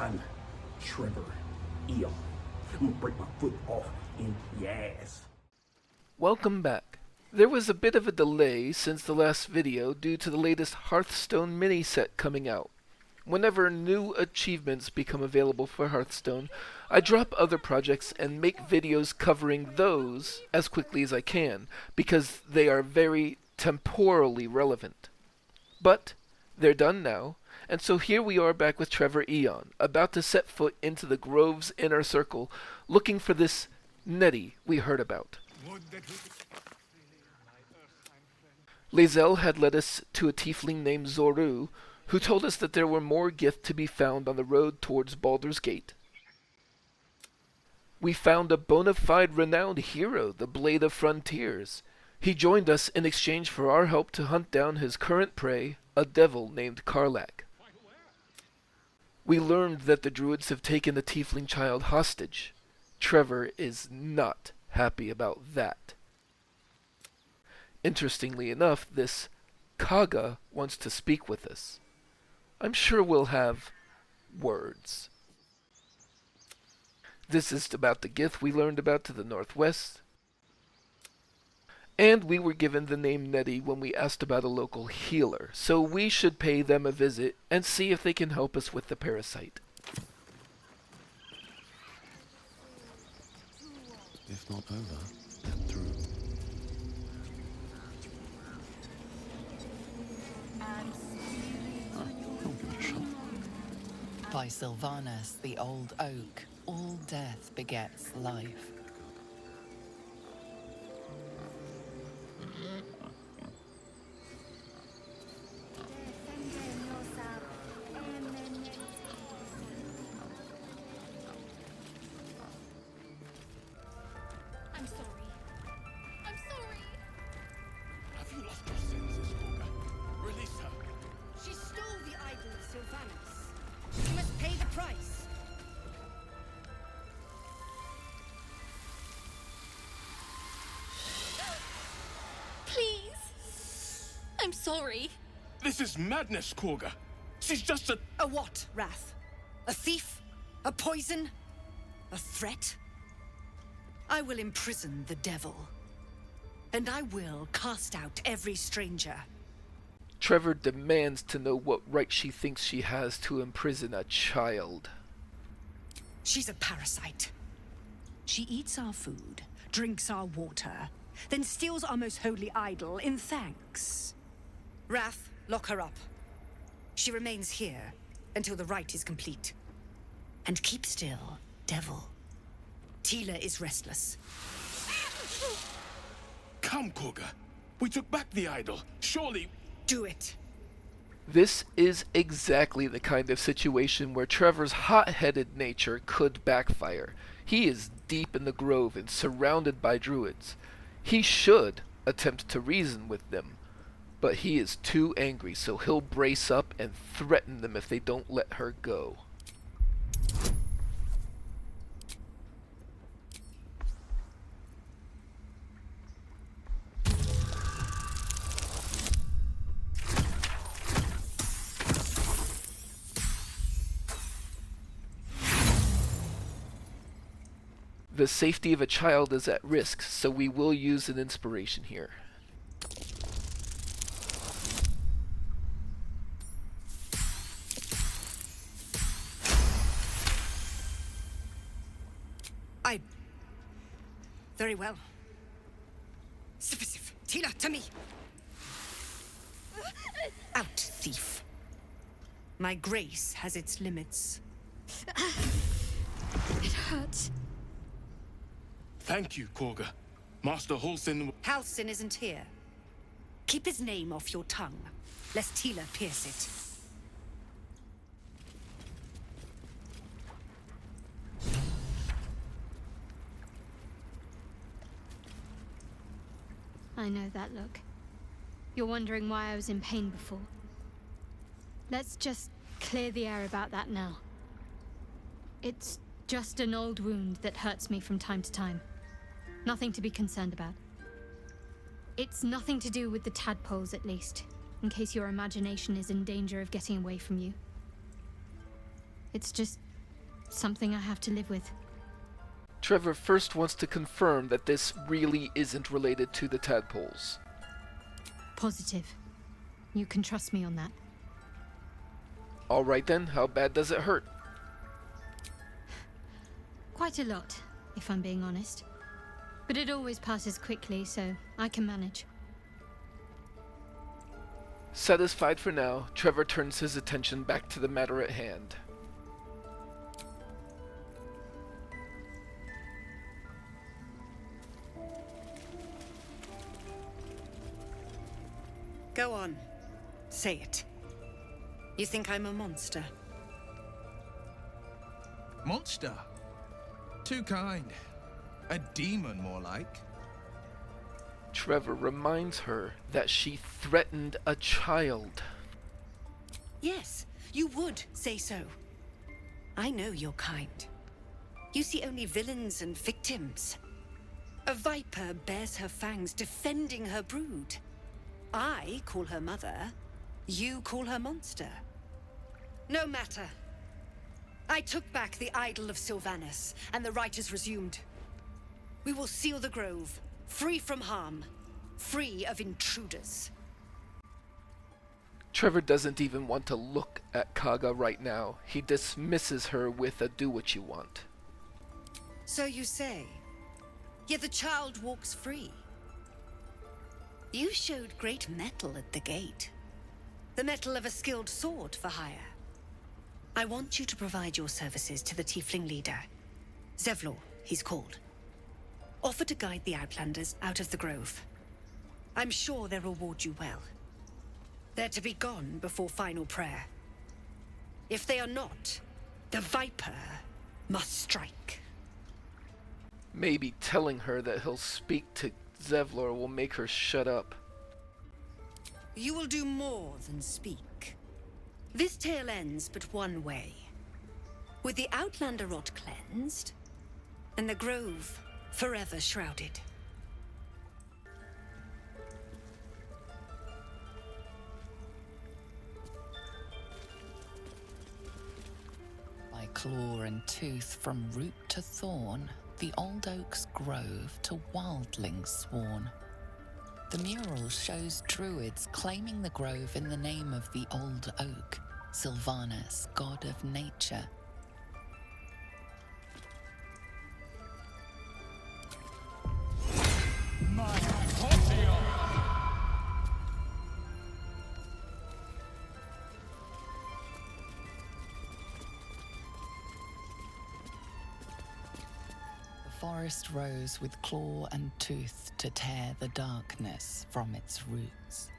I'm Trever Aeon. I'm gonna break my foot off in your ass. Welcome back. There was a bit of a delay since the last video due to the latest Hearthstone mini-set coming out. Whenever new achievements become available for Hearthstone, I drop other projects and make videos covering those as quickly as I can, because they are very temporally relevant. But they're done now, and so here we are back with Trever Aeon, about to set foot into the Grove's inner circle, looking for this Nettie we heard about. Lae'zel had led us to a tiefling named Zoru, who told us that there were more gith to be found on the road towards Baldur's Gate. We found a bona fide renowned hero, the Blade of Frontiers. He joined us in exchange for our help to hunt down his current prey, a devil named Karlach. We learned that the Druids have taken the tiefling child hostage. Trever is not happy about that. Interestingly enough, this Kagha wants to speak with us. I'm sure we'll have words. This is about the gith we learned about to the northwest. And we were given the name Nettie when we asked about a local healer, so we should pay them a visit and see if they can help us with the parasite. If not over, then through. I'll give it a shot. By Sylvanus, the old oak, all death begets life. I'm sorry. I'm sorry. Have you lost your senses, Kagha? Release her. She stole the idol of Sylvanus. She must pay the price. Please. I'm sorry. This is madness, Kagha. She's just a... A what, Wrath? A thief? A poison? A threat? I will imprison the devil. And I will cast out every stranger. Trever demands to know what right she thinks she has to imprison a child. She's a parasite. She eats our food, drinks our water, then steals our most holy idol in thanks. Wrath, lock her up. She remains here until the rite is complete. And keep still, devil. Tila is restless. Come, Kagha. We took back the idol. Surely... Do it. This is exactly the kind of situation where Trevor's hot-headed nature could backfire. He is deep in the grove and surrounded by druids. He should attempt to reason with them, but he is too angry, so he'll brace up and threaten them if they don't let her go. The safety of a child is at risk, so we will use an inspiration here. Very well. Sif, Tila, to me. Out, thief. My grace has its limits. It hurts. Thank you, Kagha. Master Halsin... Halsin isn't here. Keep his name off your tongue, lest Tila pierce it. I know that look. You're wondering why I was in pain before. Let's just clear the air about that now. It's just an old wound that hurts me from time to time. Nothing to be concerned about. It's nothing to do with the tadpoles, at least, in case your imagination is in danger of getting away from you. It's just something I have to live with. Trever first wants to confirm that this really isn't related to the tadpoles. Positive. You can trust me on that. Alright then, how bad does it hurt? Quite a lot, if I'm being honest. But it always passes quickly, so I can manage. Satisfied for now, Trever turns his attention back to the matter at hand. Go on. Say it. You think I'm a monster? Monster? Too kind. A demon, more like. Trever reminds her that she threatened a child. Yes, you would say so. I know your kind. You see only villains and victims. A viper bears her fangs defending her brood. I call her mother. You call her monster. No matter. I took back the idol of Sylvanas, and the rite is resumed. We will seal the grove, free from harm, free of intruders. Trever doesn't even want to look at Kagha right now. He dismisses her with a do what you want. So you say. Yet the child walks free. You showed great mettle at the gate. The mettle of a skilled sword for hire. I want you to provide your services to the tiefling leader. Zevlor, he's called. Offer to guide the Outlanders out of the grove. I'm sure they'll reward you well. They're to be gone before final prayer. If they are not, the Viper must strike. Maybe telling her that he'll speak to Zevlor will make her shut up. You will do more than speak. This tale ends but one way. With the Outlander rot cleansed, and the grove forever shrouded. By claw and tooth from root to thorn, the old oak's grove to wildlings sworn. The mural shows druids claiming the grove in the name of the old oak, Sylvanas, god of nature. The forest rose with claw and tooth to tear the darkness from its roots.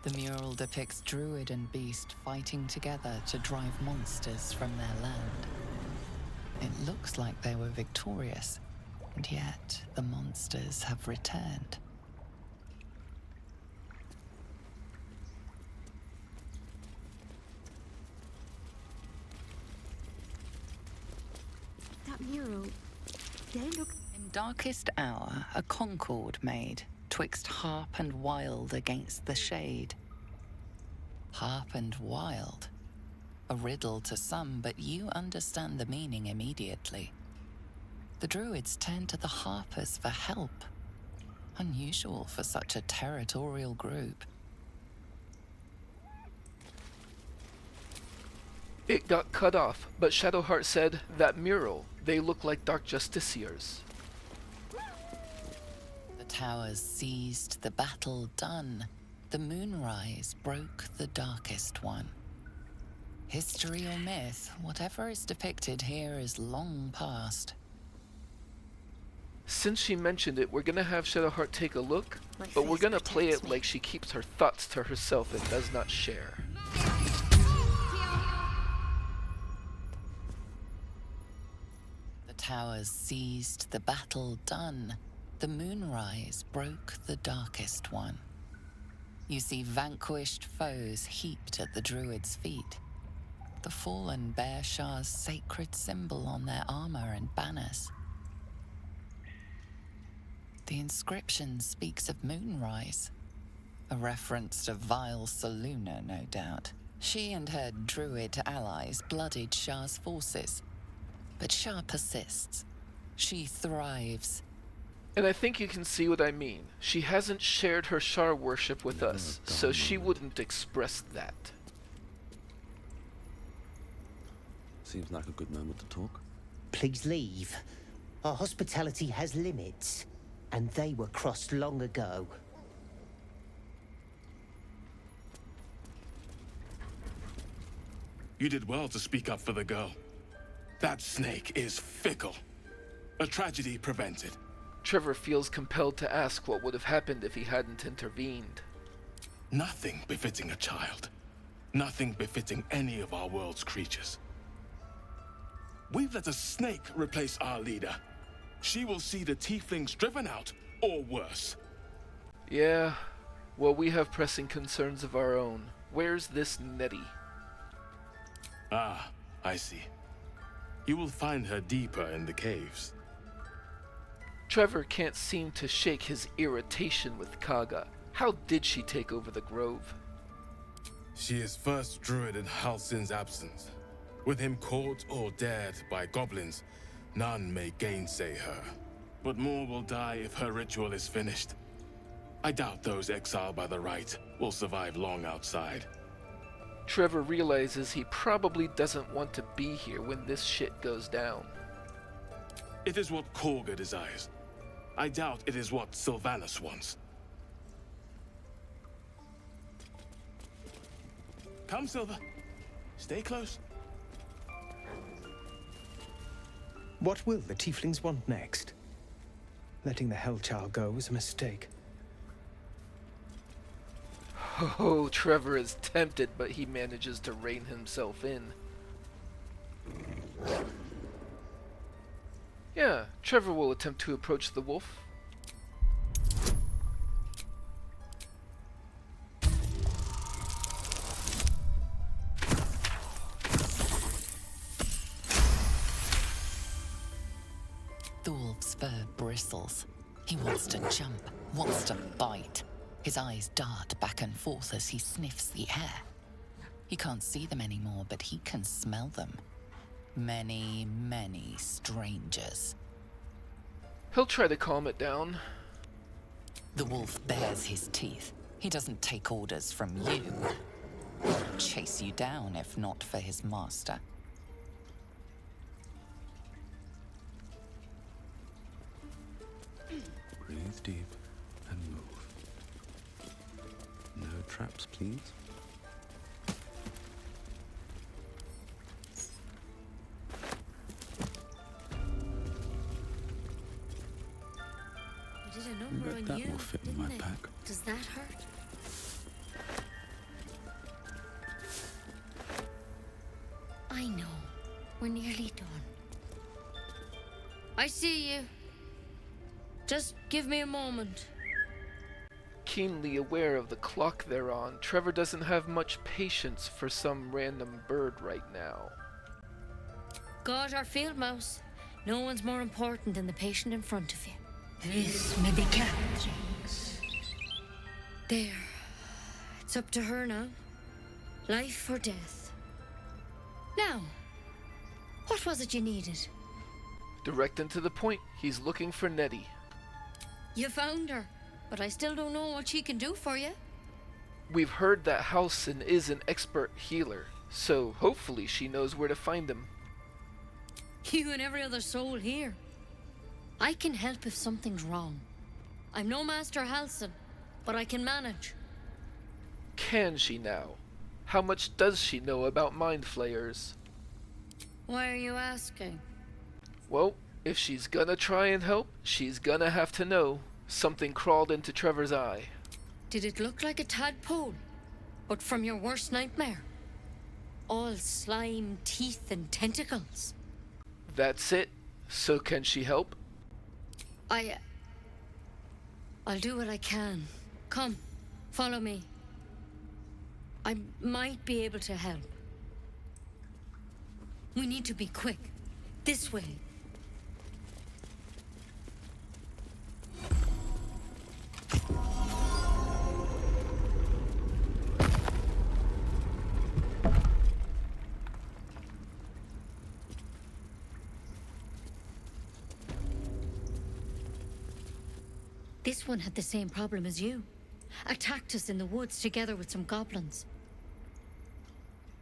The mural depicts druid and beast fighting together to drive monsters from their land. It looks like they were victorious, and yet the monsters have returned. That mural, they look... In darkest hour, a concord made, twixt harp and wild against the shade. Harp and wild. A riddle to some, but you understand the meaning immediately. The druids turn to the harpers for help. Unusual for such a territorial group. It got cut off, but Shadowheart said, that mural, they look like Dark Justiciars. The towers seized, the battle done. The moonrise broke the darkest one. History or myth, whatever is depicted here is long past. Since she mentioned it, we're gonna have Shadowheart take a look, My but we're face gonna play protects it me. like she keeps her thoughts to herself and does not share. The towers seized, the battle done. The moonrise broke the darkest one. You see vanquished foes heaped at the druids' feet. The fallen bear Shah's sacred symbol on their armor and banners. The inscription speaks of moonrise, a reference to vile Saluna, no doubt. She and her druid allies bloodied Shah's forces, but Shah persists. She thrives. And I think you can see what I mean. She hasn't shared her Shar worship with us, so she wouldn't express that. Seems like a good moment to talk. Please leave. Our hospitality has limits, and they were crossed long ago. You did well to speak up for the girl. That snake is fickle. A tragedy prevented. Trever feels compelled to ask what would have happened if he hadn't intervened. Nothing befitting a child. Nothing befitting any of our world's creatures. We've let a snake replace our leader. She will see the tieflings driven out, or worse. Yeah, well, we have pressing concerns of our own. Where's this Nettie? Ah, I see. You will find her deeper in the caves. Trever can't seem to shake his irritation with Kagha. How did she take over the grove? She is first druid in Halsin's absence. With him caught or dared by goblins, none may gainsay her. But more will die if her ritual is finished. I doubt those exiled by the rite will survive long outside. Trever realizes he probably doesn't want to be here when this shit goes down. It is what Kagha desires. I doubt it is what Sylvanus wants. Come, Silver. Stay close. What will the tieflings want next? Letting the Hellchild go was a mistake. Oh, Trever is tempted, but he manages to rein himself in. Yeah, Trever will attempt to approach the wolf. The wolf's fur bristles. He wants to jump, wants to bite. His eyes dart back and forth as he sniffs the air. He can't see them anymore, but he can smell them. Many, many strangers. He'll try to calm it down. The wolf bares his teeth. He doesn't take orders from you. He'll chase you down if not for his master. Breathe deep and move. No traps, please. We did a number Bet on that you, will fit in didn't my it? pack. Does that hurt? I know. We're nearly done. I see you. Just give me a moment. Keenly aware of the clock they're on, Trever doesn't have much patience for some random bird right now. God, our field mouse. No one's more important than the patient in front of you. This may be captains. There. It's up to her now. Life or death. Now, what was it you needed? Direct and to the point, he's looking for Nettie. You found her, but I still don't know what she can do for you. We've heard that Halsin is an expert healer, so hopefully she knows where to find him. You and every other soul here. I can help if something's wrong. I'm no Master Halsin, but I can manage. Can she now? How much does she know about mind flayers? Why are you asking? Well, if she's gonna try and help, she's gonna have to know. Something crawled into Trevor's eye. Did it look like a tadpole? But from your worst nightmare? All slime, teeth, and tentacles? That's it. So can she help? I'll do what I can. Come, follow me. I might be able to help. We need to be quick. This way. This one had the same problem as you. Attacked us in the woods together with some goblins.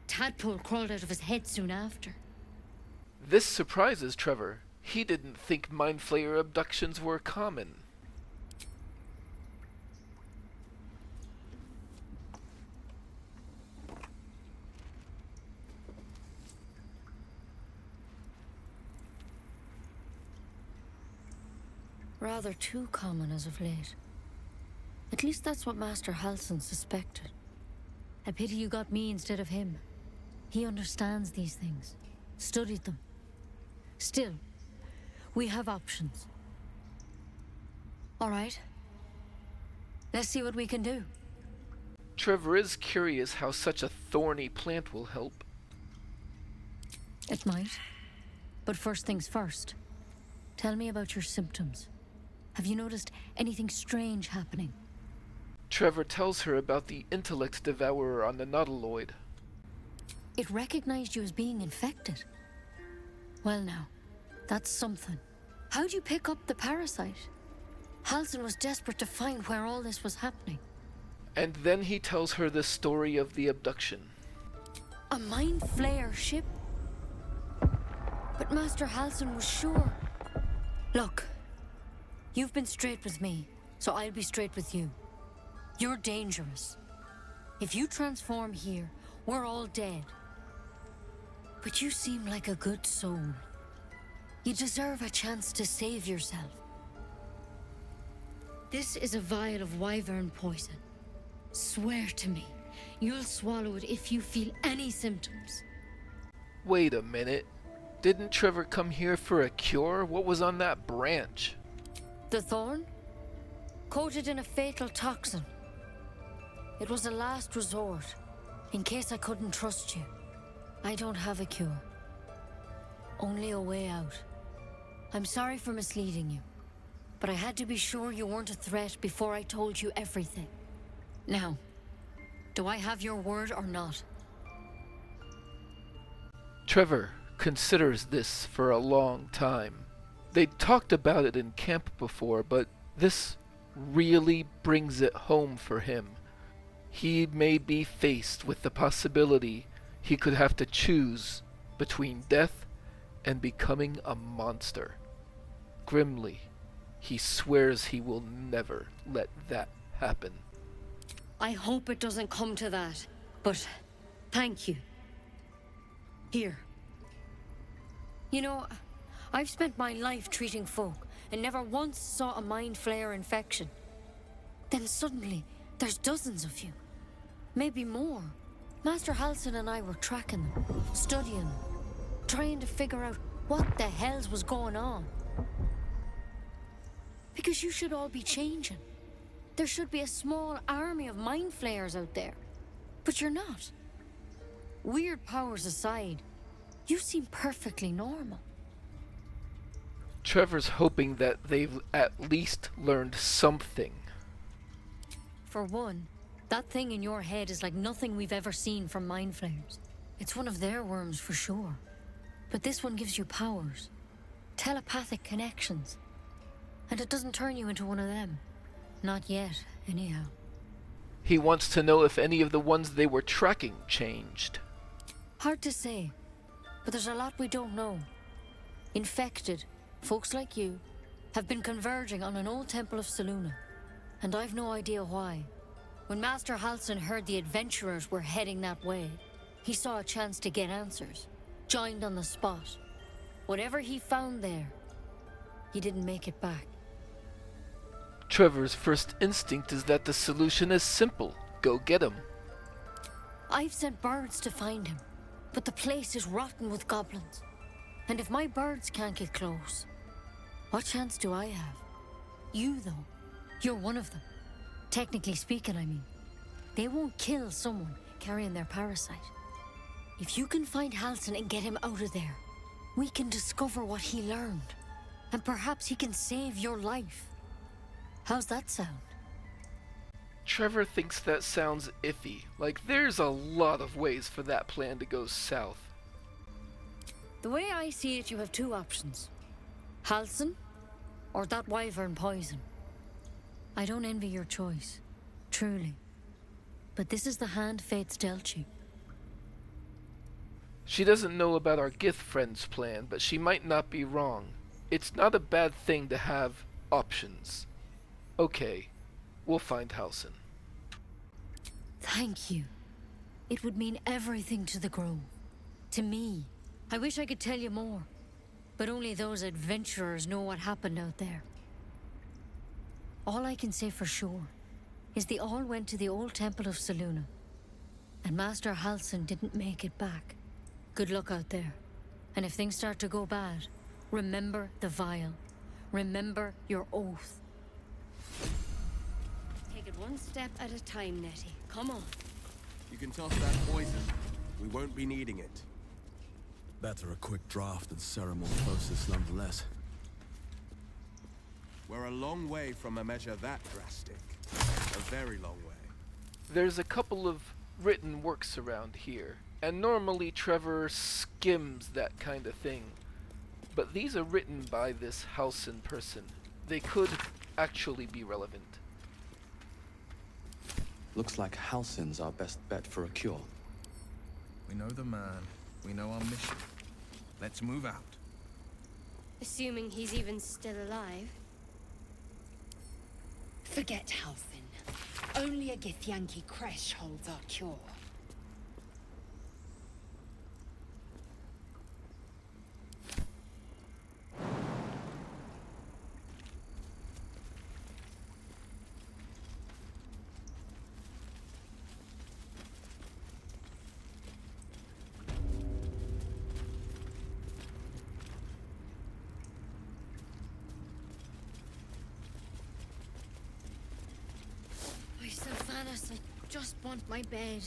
Tadpole crawled out of his head soon after. This surprises Trever. He didn't think Mind Flayer abductions were common. Rather too common as of late. At least that's what Master Halsin suspected. A pity you got me instead of him. He understands these things. Studied them. Still, we have options. All right. Let's see what we can do. Trever is curious how such a thorny plant will help. It might. But first things first. Tell me about your symptoms. Have you noticed anything strange happening? Trever tells her about the intellect devourer on the Nautiloid. It recognized you as being infected. Well now, that's something. How'd you pick up the parasite? Halsin was desperate to find where all this was happening. And then he tells her the story of the abduction. A Mind Flayer ship? But Master Halsin was sure. Look, you've been straight with me, so I'll be straight with you. You're dangerous. If you transform here, we're all dead. But you seem like a good soul. You deserve a chance to save yourself. This is a vial of wyvern poison. Swear to me, you'll swallow it if you feel any symptoms. Wait a minute. Didn't Trever come here for a cure? What was on that branch? The thorn? Coated in a fatal toxin. It was a last resort, in case I couldn't trust you. I don't have a cure. Only a way out. I'm sorry for misleading you, but I had to be sure you weren't a threat before I told you everything. Now, do I have your word or not? Trever considers this for a long time. They'd talked about it in camp before, but this really brings it home for him. He may be faced with the possibility he could have to choose between death and becoming a monster. Grimly, he swears he will never let that happen. I hope it doesn't come to that, but thank you. Here. You know, I've spent my life treating folk and never once saw a Mind Flayer infection. Then suddenly, there's dozens of you. Maybe more. Master Halsin and I were tracking them, studying them, trying to figure out what the hells was going on. Because you should all be changing. There should be a small army of Mind Flayers out there. But you're not. Weird powers aside, you seem perfectly normal. Trevor's hoping that they've at least learned something. For one, that thing in your head is like nothing we've ever seen from Mind Flayers. It's one of their worms for sure. But this one gives you powers. Telepathic connections. And it doesn't turn you into one of them. Not yet, anyhow. He wants to know if any of the ones they were tracking changed. Hard to say, but there's a lot we don't know. Infected, folks like you, have been converging on an old temple of Selûne, and I've no idea why. When Master Halsin heard the adventurers were heading that way, he saw a chance to get answers, joined on the spot. Whatever he found there, he didn't make it back. Trevor's first instinct is that the solution is simple. Go get him. I've sent birds to find him, but the place is rotten with goblins. And if my birds can't get close, what chance do I have? You, though, you're one of them. Technically speaking, I mean. They won't kill someone carrying their parasite. If you can find Halsin and get him out of there, we can discover what he learned. And perhaps he can save your life. How's that sound? Trever thinks that sounds iffy. Like there's a lot of ways for that plan to go south. The way I see it, you have two options. Halsin, or that wyvern poison. I don't envy your choice, truly. But this is the hand fate's dealt you. She doesn't know about our Gith friend's plan, but she might not be wrong. It's not a bad thing to have options. Okay, we'll find Halsin. Thank you. It would mean everything to the Grove. To me. I wish I could tell you more. But only those adventurers know what happened out there. All I can say for sure is they all went to the old temple of Selûne. And Master Halsin didn't make it back. Good luck out there. And if things start to go bad, remember the vial. Remember your oath. Take it one step at a time, Nettie. Come on. You can toss that poison. We won't be needing it. Better a quick draft than ceremorphosis nonetheless. We're a long way from a measure that drastic. A very long way. There's a couple of written works around here, and normally Trever skims that kind of thing. But these are written by this Halsin person. They could actually be relevant. Looks like Halsin's our best bet for a cure. We know the man. We know our mission. Let's move out. Assuming he's even still alive. Forget Halsin. Only a Githyanki Kresh holds our cure. I just want my bed.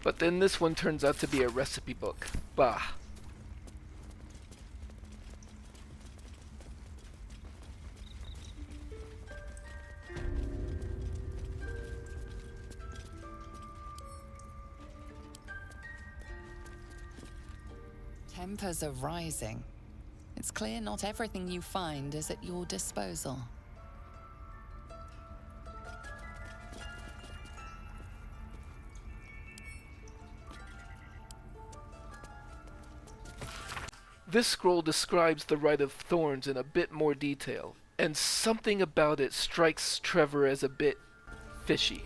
But then this one turns out to be a recipe book. Bah. Tempers are rising. It's clear not everything you find is at your disposal. This scroll describes the Rite of Thorns in a bit more detail, and something about it strikes Trever as a bit fishy.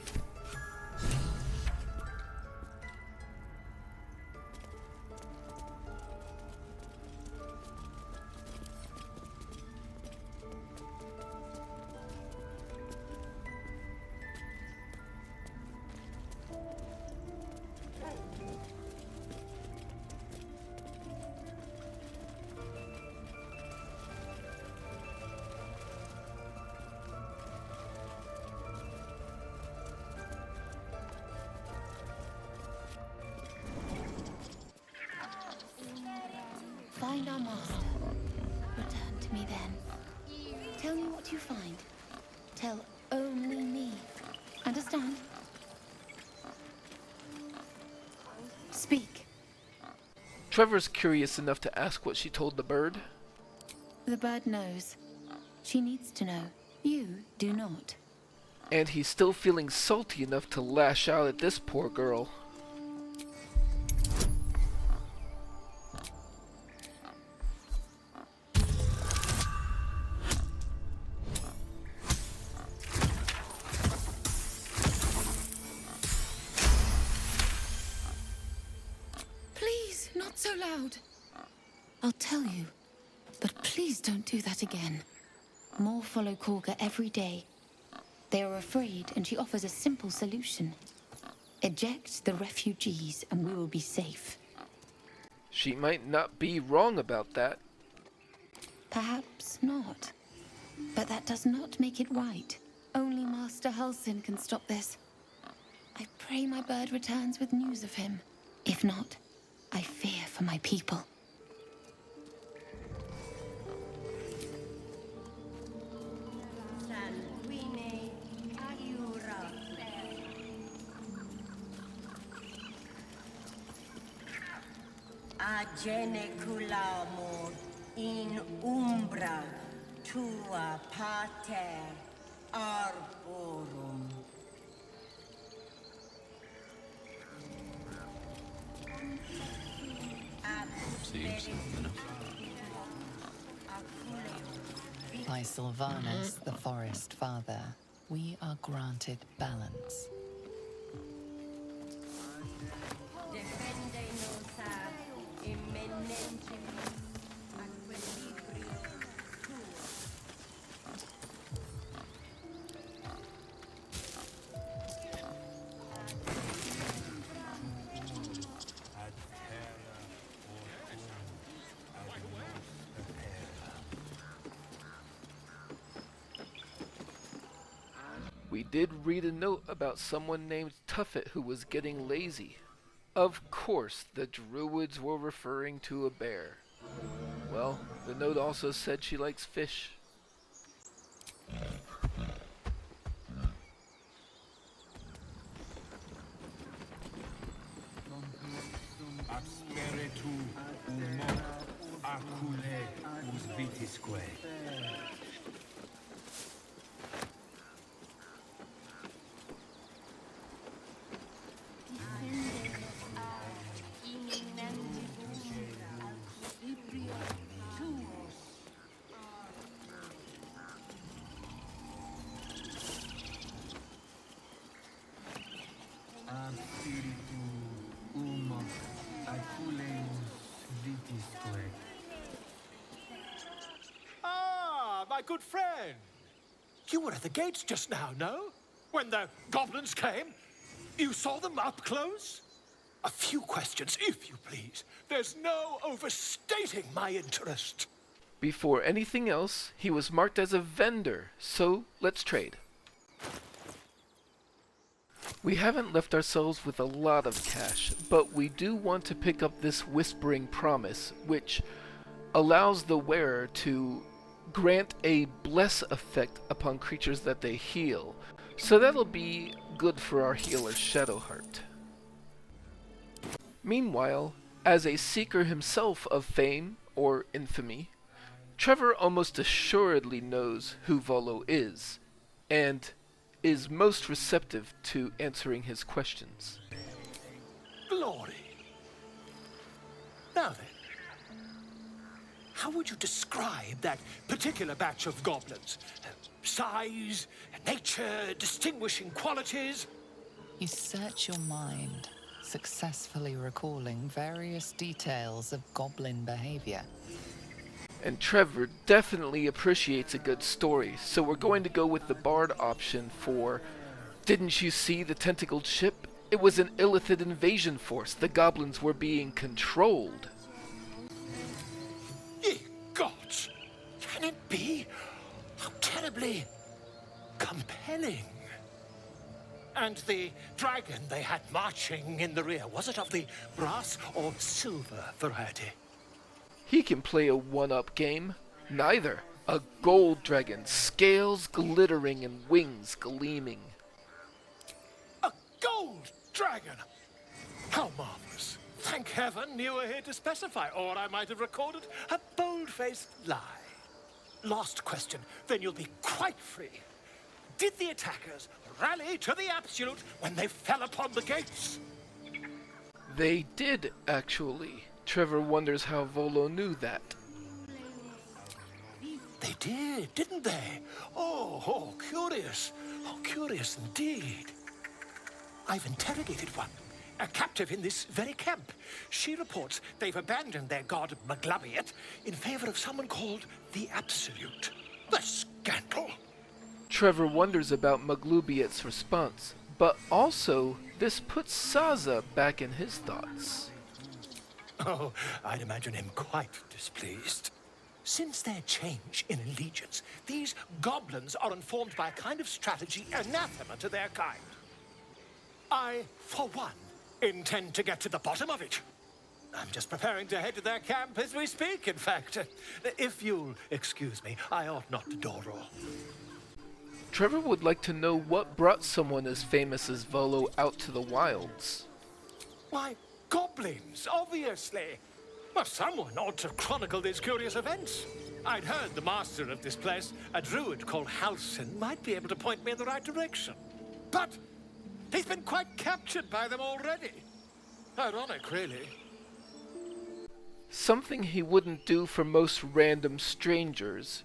Find our master. Return to me then. Tell me what you find. Tell only me. Understand? Speak. Trevor's curious enough to ask what she told the bird. The bird knows. She needs to know. You do not. And he's still feeling salty enough to lash out at this poor girl. Please, not so loud. I'll tell you, but please don't do that again. More follow Kagha every day. They are afraid, and she offers a simple solution. Eject the refugees, and we will be safe. She might not be wrong about that. Perhaps not. But that does not make it right. Only Master Halsin can stop this. I pray my bird returns with news of him. If not, I fear for my people. Agene culamo in umbra tua pater arborum. By Sylvanus, the Forest Father, we are granted balance. We did read a note about someone named Tuffet who was getting lazy. Of course, the Druids were referring to a bear. Well, the note also said she likes fish. Ah, my good friend. You were at the gates just now, no? When the goblins came? You saw them up close? A few questions, if you please. There's no overstating my interest. Before anything else, he was marked as a vendor, so let's trade. We haven't left ourselves with a lot of cash, but we do want to pick up this Whispering Promise, which allows the wearer to grant a bless effect upon creatures that they heal. So that'll be good for our healer Shadowheart. Meanwhile, as a seeker himself of fame or infamy, Trever almost assuredly knows who Volo is, and is most receptive to answering his questions. Glory. Now then, how would you describe that particular batch of goblins? Size, nature, distinguishing qualities? You search your mind, successfully recalling various details of goblin behavior. And Trever definitely appreciates a good story, so we're going to go with the Bard option for, didn't you see the tentacled ship? It was an Illithid invasion force. The goblins were being controlled. Ye gods! Can it be? How terribly compelling. And the dragon they had marching in the rear, was it of the brass or silver variety? He can play a one-up game. Neither. A gold dragon, scales glittering and wings gleaming. A gold dragon! How marvelous. Thank heaven you were here to specify, or I might have recorded a bold-faced lie. Last question, then you'll be quite free. Did the attackers rally to the absolute when they fell upon the gates? They did, actually. Trever wonders how Volo knew that. They did, didn't they? Oh, curious. Oh, curious indeed. I've interrogated one, a captive in this very camp. She reports they've abandoned their god Maglabiet in favor of someone called the Absolute. The scandal! Trever wonders about Maglubiet's response, but also this puts Saza back in his thoughts. Oh, I'd imagine him quite displeased. Since their change in allegiance, these goblins are informed by a kind of strategy anathema to their kind. I, for one, intend to get to the bottom of it. I'm just preparing to head to their camp as we speak, in fact. If you'll excuse me, I ought not to door roll. Trever would like to know what brought someone as famous as Volo out to the wilds. Why, goblins, obviously. Well, someone ought to chronicle these curious events. I'd heard the master of this place, a druid called Halsin, might be able to point me in the right direction. But he's been quite captured by them already. Ironic, really. Something he wouldn't do for most random strangers.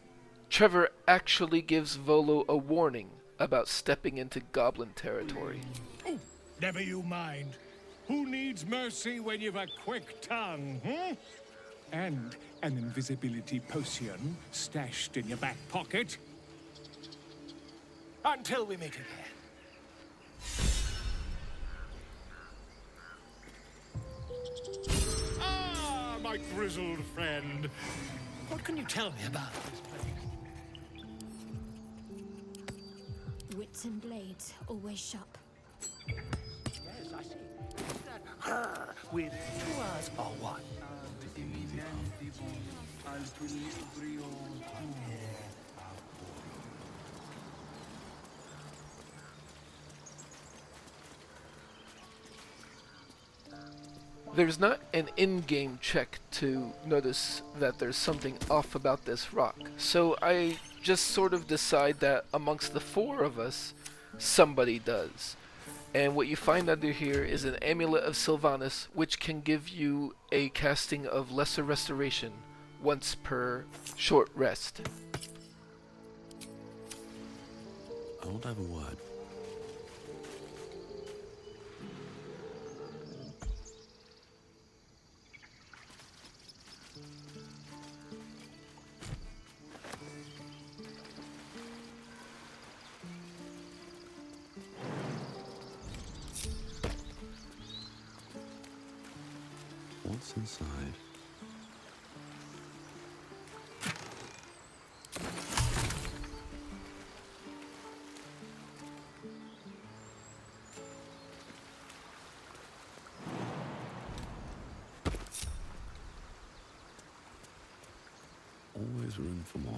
Trever actually gives Volo a warning about stepping into goblin territory. Oh, never you mind. Who needs mercy when you've a quick tongue, hmm? And an invisibility potion stashed in your back pocket? Until we meet again. Ah, my grizzled friend. What can you tell me about this place? Wits and blades, always sharp. Yes, I see. With 2 hours or one. There's not an in-game check to notice that there's something off about this rock, so I just sort of decide that amongst the 4 of us, somebody does. And what you find under here is an Amulet of Sylvanas, which can give you a casting of Lesser Restoration once per short rest. I won't have a word. What's inside? Always room for more.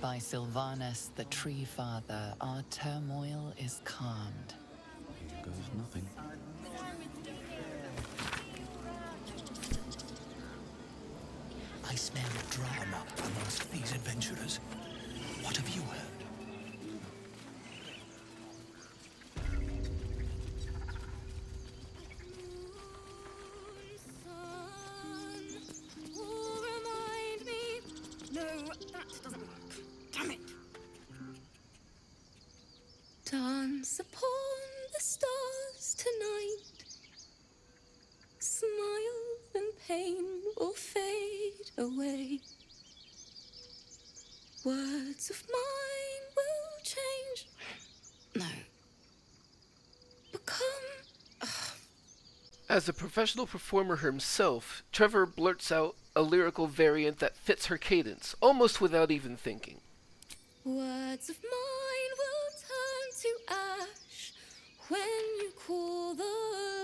By Sylvanas, the Tree Father, our turmoil is calmed. Here goes nothing. I smell drama amongst these adventurers. What have you heard? Dance upon the stars tonight. Smile and pain will fade away. Words of mine will change. No. Become. As a professional performer himself, Trever blurts out a lyrical variant that fits her cadence, almost without even thinking. Words of mine will turn to ash when you cool the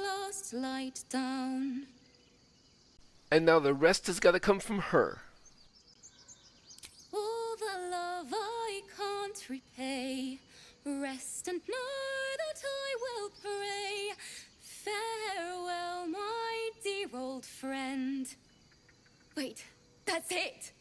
last light down. And now the rest has got to come from her. All the love I can't repay. Rest and know that I will pray. Farewell, my dear old friend. Wait, that's it!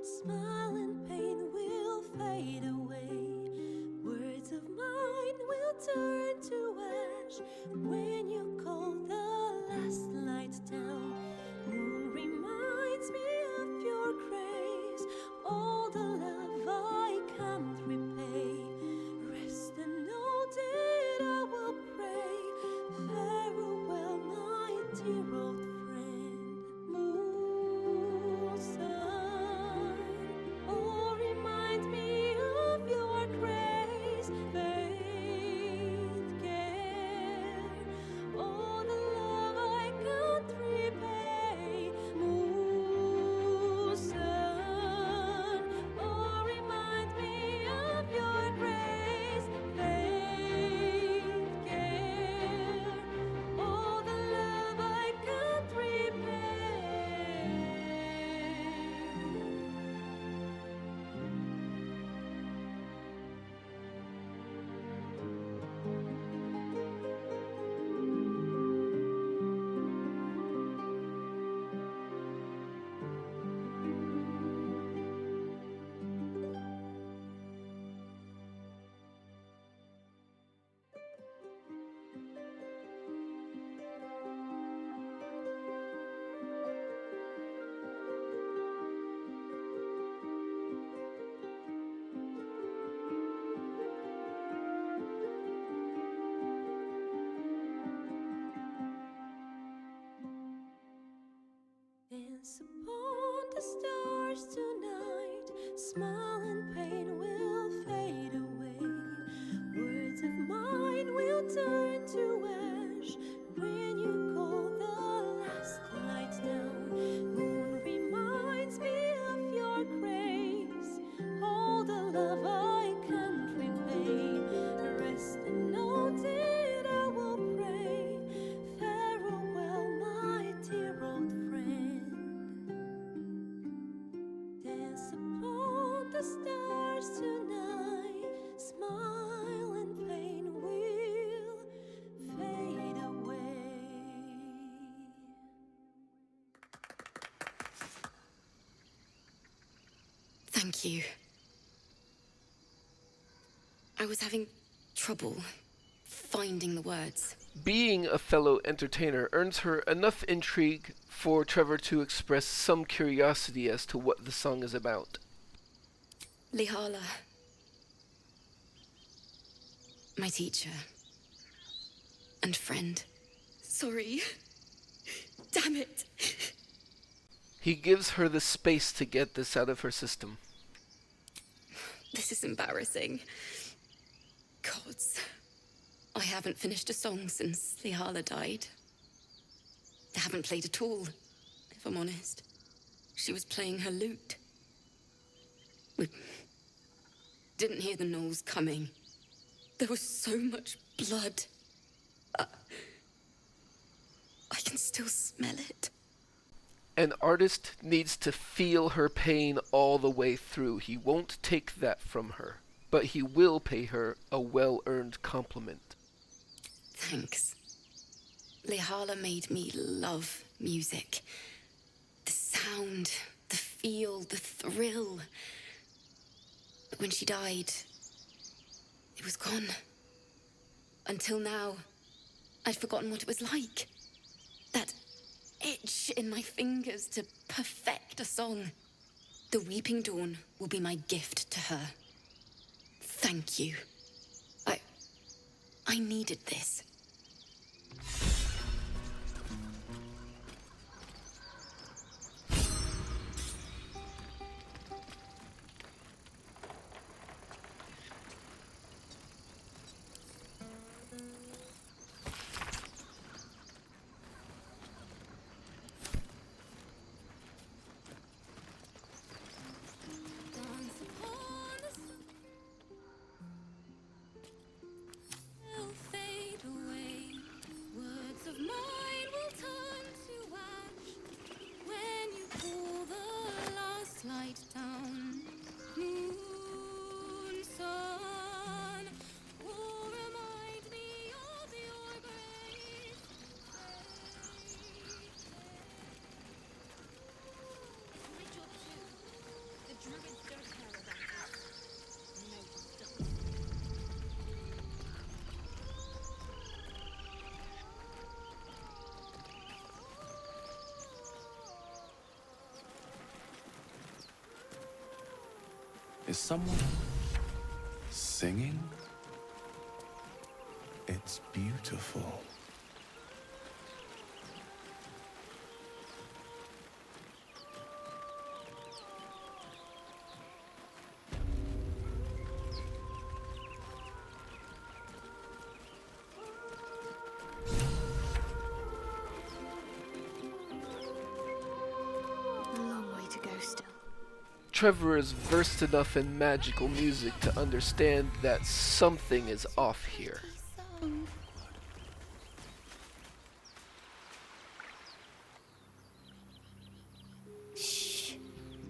Smile and pain will fade away. Words of mine will turn to ash when you call smile and pain will fade away. Words of mine will turn to ash when you call the last light down. Moon reminds me of your grace, all the love I can't repay. Rest and note it, I will pray. Farewell, my dear old friend. Dance upon the stars tonight. Smile and pain will fade away. Thank you. I was having trouble finding the words. Being a fellow entertainer earns her enough intrigue for Trever to express some curiosity as to what the song is about. Lae'zel, my teacher and friend. Sorry. Damn it. He gives her the space to get this out of her system. This is embarrassing. Gods. I haven't finished a song since Lae'zel died. I haven't played at all, if I'm honest. She was playing her lute. We didn't hear the gnolls coming. There was so much blood. I can still smell it. An artist needs to feel her pain all the way through. He won't take that from her, but he will pay her a well-earned compliment. Thanks. Lae'zel made me love music. The sound, the feel, the thrill. But when she died, it was gone. Until now, I'd forgotten what it was like. That itch in my fingers to perfect a song. The Weeping Dawn will be my gift to her. Thank you. I needed this. Is someone singing? It's beautiful. A long way to go still. Trever is versed enough in magical music to understand that something is off here. Shh.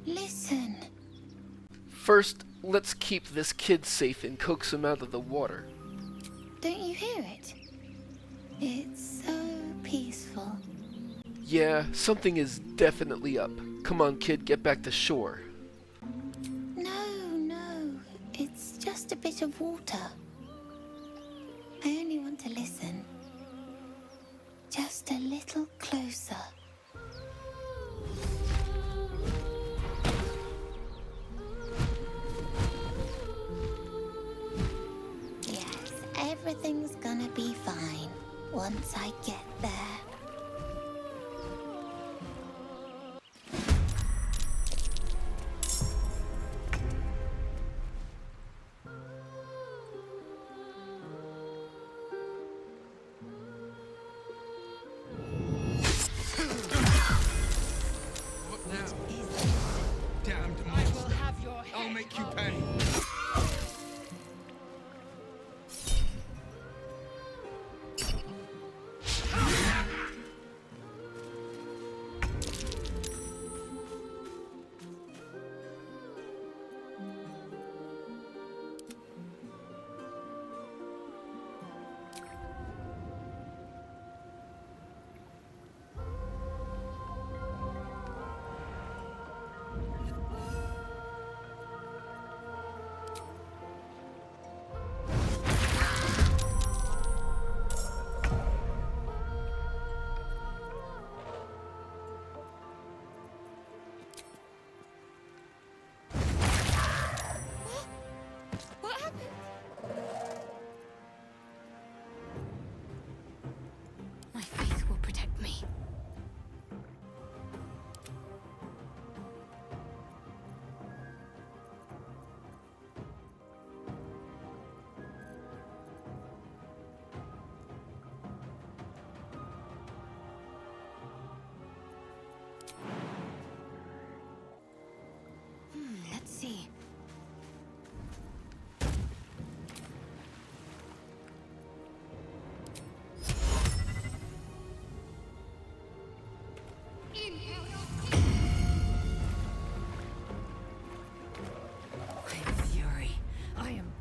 Listen. First, let's keep this kid safe and coax him out of the water. Don't you hear it? It's so peaceful. Yeah, something is definitely up. Come on, kid, get back to shore. No. It's just a bit of water. I only want to listen. Just a little closer. Yes, everything's gonna be fine once I get there.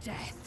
death.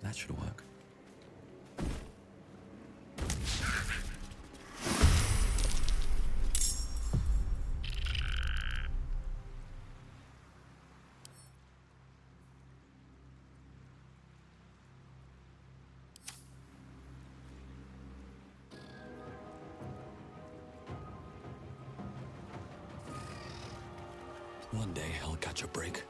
That should work. One day I'll catch a break.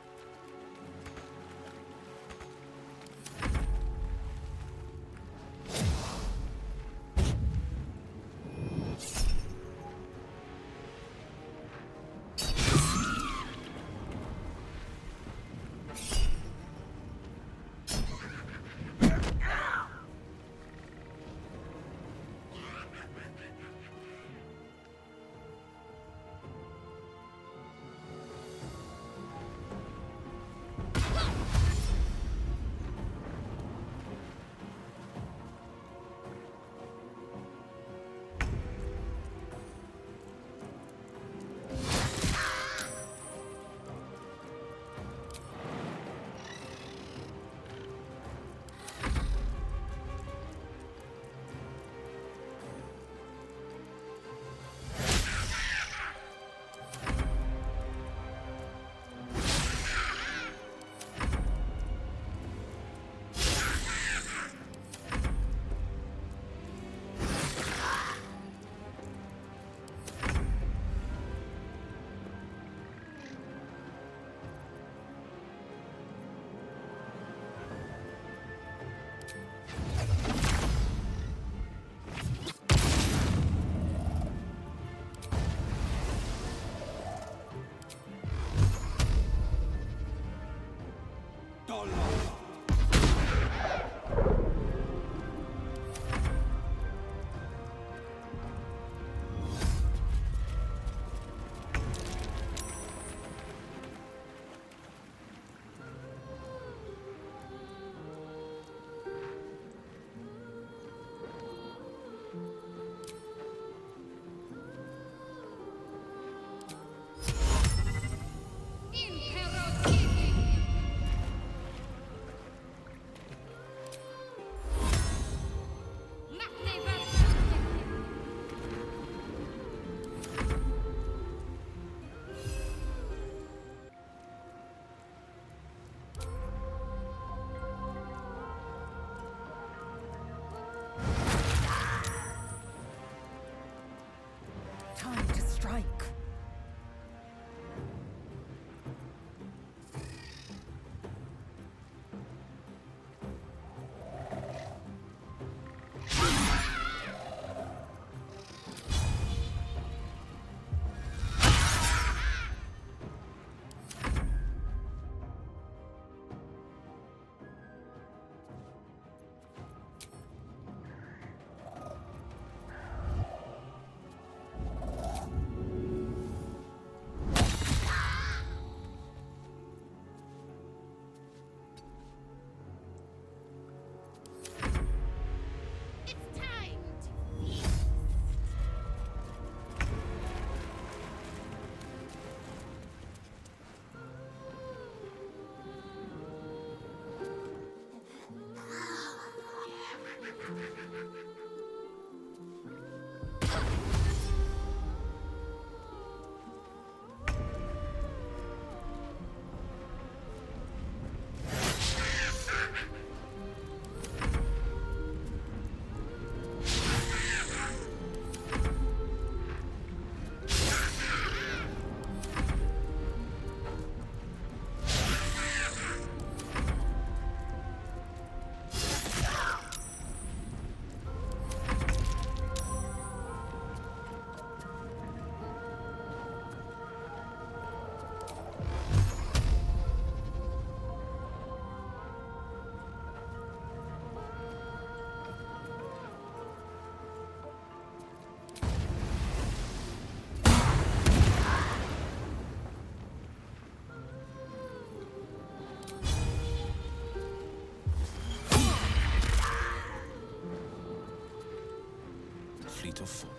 fleet of foot.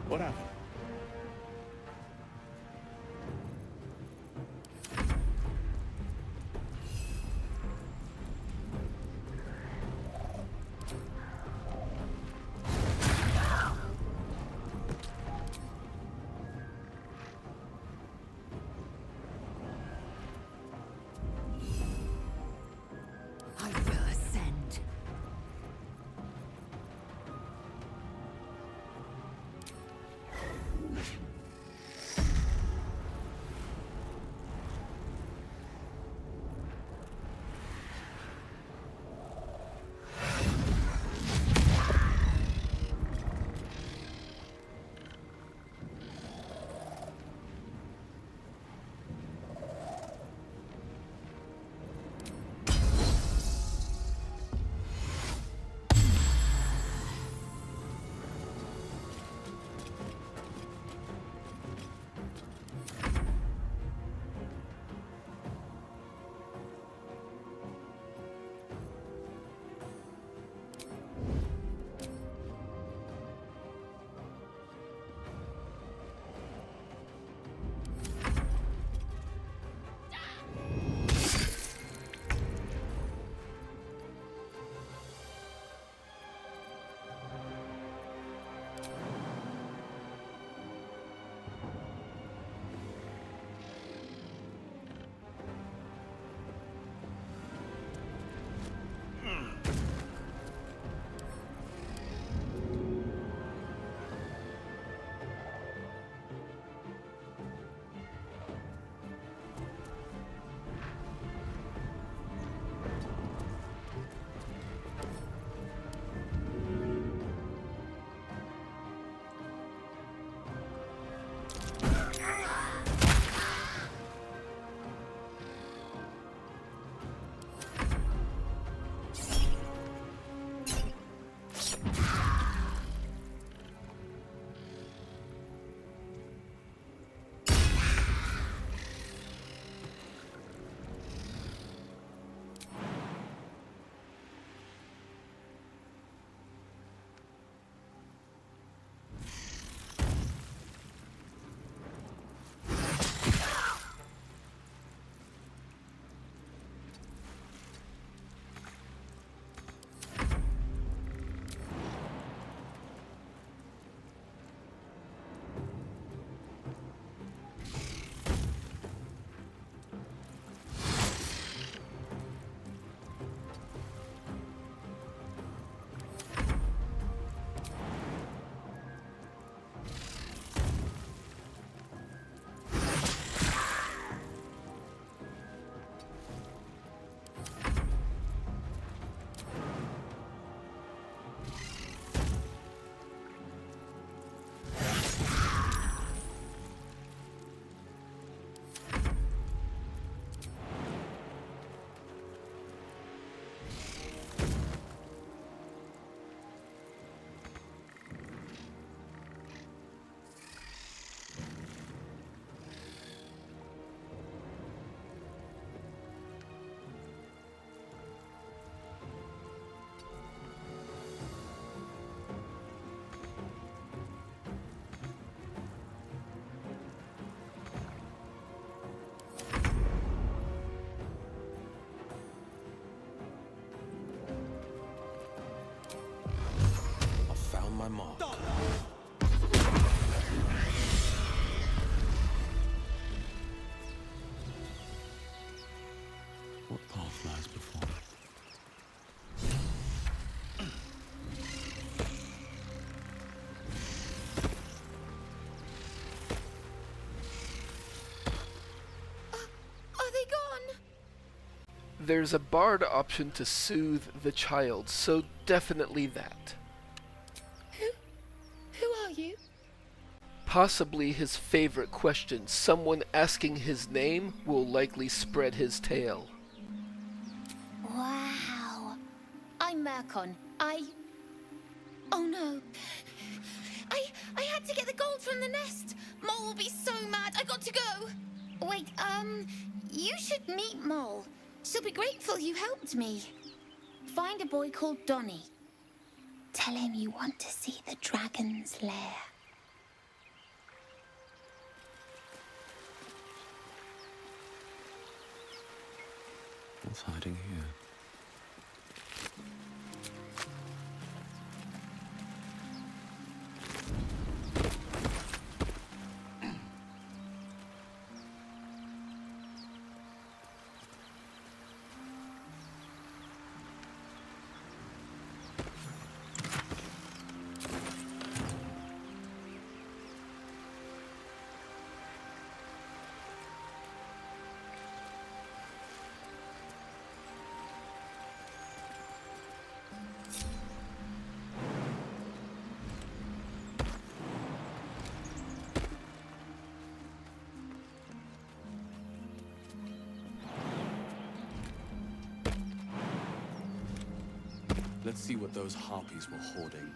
What happened? I will ascend. My mark. What path lies before me? Are they gone? there's a bard option to soothe the child, so definitely that. Who are you? Possibly his favorite question. Someone asking his name will likely spread his tail. Wow. I'm Murkon. Oh no. I had to get the gold from the nest. Mole will be so mad. I got to go. Wait, you should meet Mole. She'll be grateful you helped me. Find a boy called Donny. Tell him you want to see the dragon's lair. What's hiding here? Let's see what those harpies were hoarding.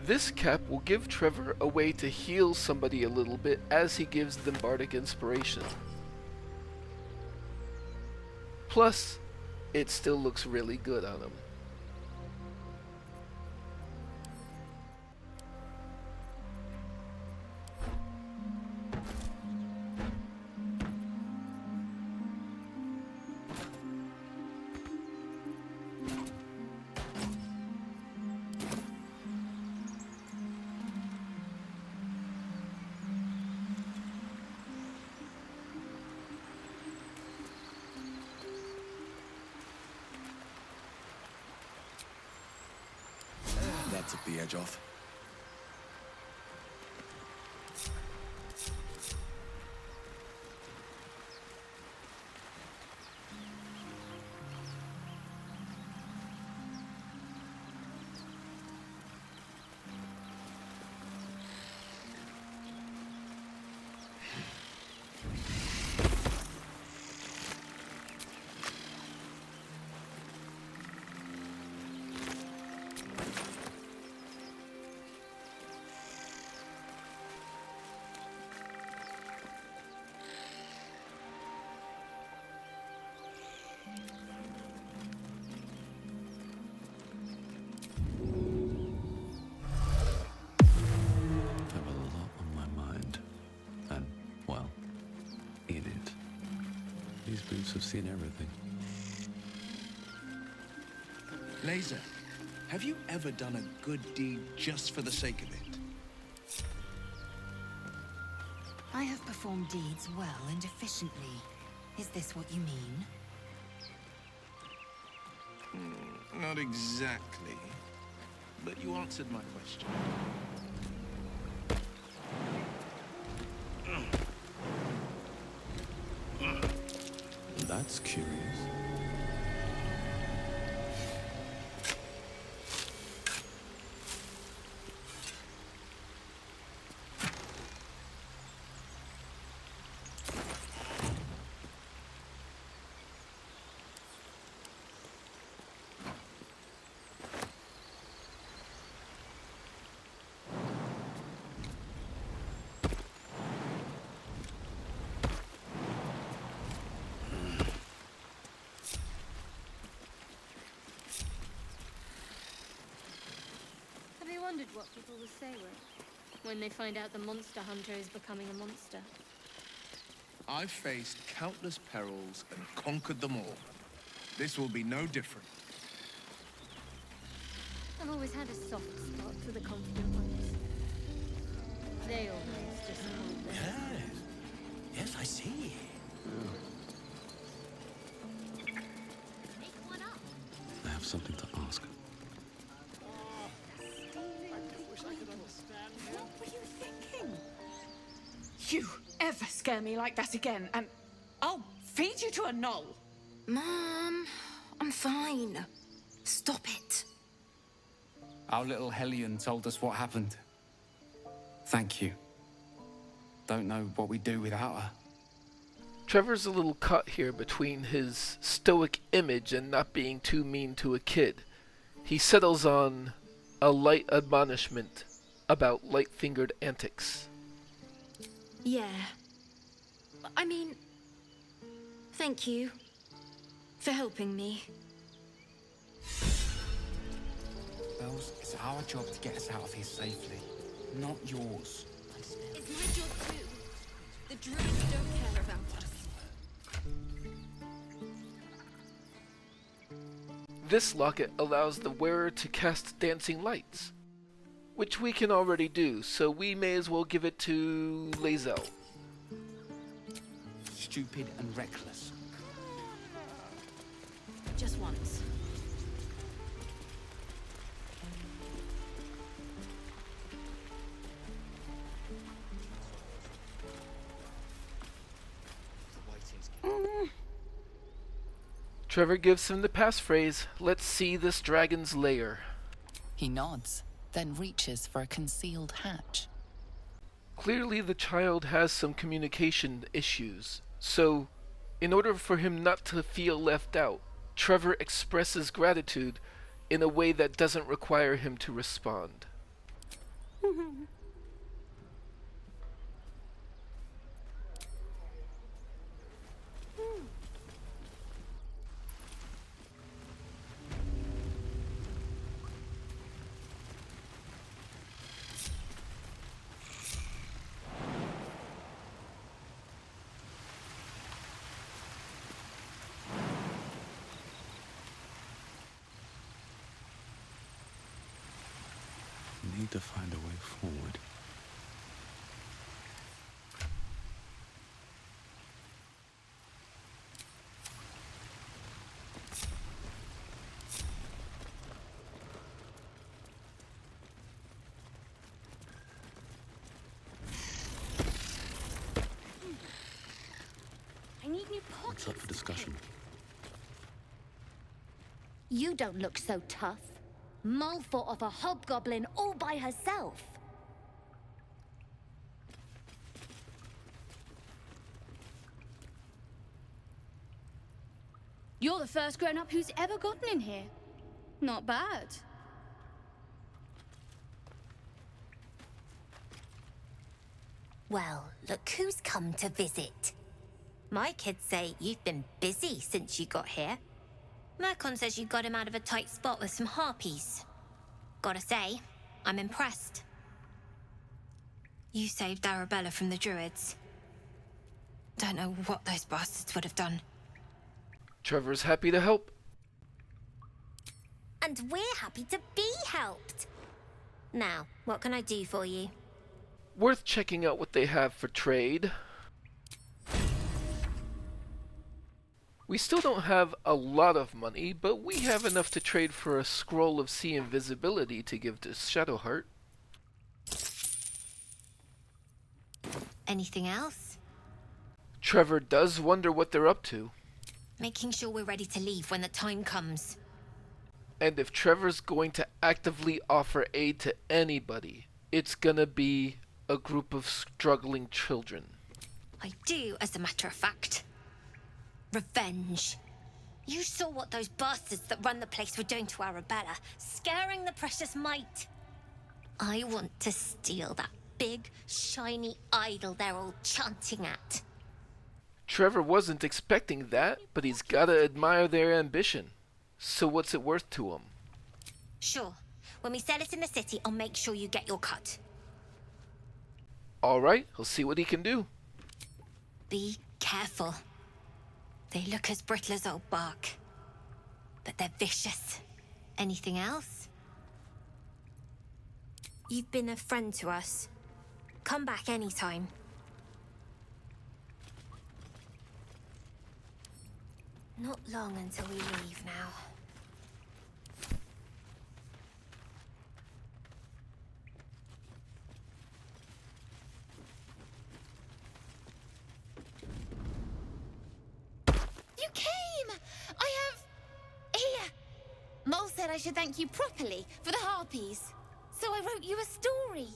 This cap will give Trever a way to heal somebody a little bit as he gives them bardic inspiration. Plus, it still looks really good on him. That took the edge off. These boots have seen everything. Lae'zel, have you ever done a good deed just for the sake of it? I have performed deeds well and efficiently. Is this what you mean? Not exactly. But you answered my question. That's curious. Have you wondered what people will say when they find out the monster hunter is becoming a monster? I've faced countless perils and conquered them all. This will be no different. I've always had a soft spot for the confident ones. They always disappoint me. Yes. Yes, I see. I have something to ask. What were you thinking? You ever scare me like that again, and I'll feed you to a knoll. Mom, I'm fine. Stop it. Our little Hellion told us what happened. Thank you. Don't know what we'd do without her. Trevor's a little caught here between his stoic image and not being too mean to a kid. He settles on a light admonishment about light-fingered antics. Yeah. I mean, thank you for helping me. Bells, it's our job to get us out of here safely, not yours. It's my job too. The Druids don't care about us. This locket allows the wearer to cast dancing lights, which we can already do, so we may as well give it to Lae'zel. Stupid and reckless. Just once. Trevor gives him the passphrase, "Let's see this dragon's lair." He nods, then reaches for a concealed hatch. Clearly the child has some communication issues, so in order for him not to feel left out, Trevor expresses gratitude in a way that doesn't require him to respond. Need to find a way forward. I need new What's pockets. up for discussion? You don't look so tough. Mull fought off a hobgoblin all by herself. You're the first grown-up who's ever gotten in here. Not bad. Well, look who's come to visit. My kids say you've been busy since you got here. Mercon says you got him out of a tight spot with some harpies. Gotta say, I'm impressed. You saved Arabella from the Druids. Don't know what those bastards would have done. Trevor's happy to help. And we're happy to be helped. Now, what can I do for you? Worth checking out what they have for trade. We still don't have a lot of money, but we have enough to trade for a scroll of sea invisibility to give to Shadowheart. Anything else? Trever does wonder what they're up to. Making sure we're ready to leave when the time comes. And if Trevor's going to actively offer aid to anybody, it's gonna be a group of struggling children. I do, as a matter of fact. Revenge. You saw what those bastards that run the place were doing to Arabella, scaring the precious mite. I want to steal that big, shiny idol they're all chanting at. Trever wasn't expecting that, but he's gotta admire their ambition. So what's it worth to him? Sure. When we sell it in the city, I'll make sure you get your cut. Alright, he'll see what he can do. Be careful. They look as brittle as old bark, but they're vicious. Anything else? You've been a friend to us. Come back anytime. Not long until we leave now. You came! I have... Here! Mole said I should thank you properly for the harpies. So I wrote you a story.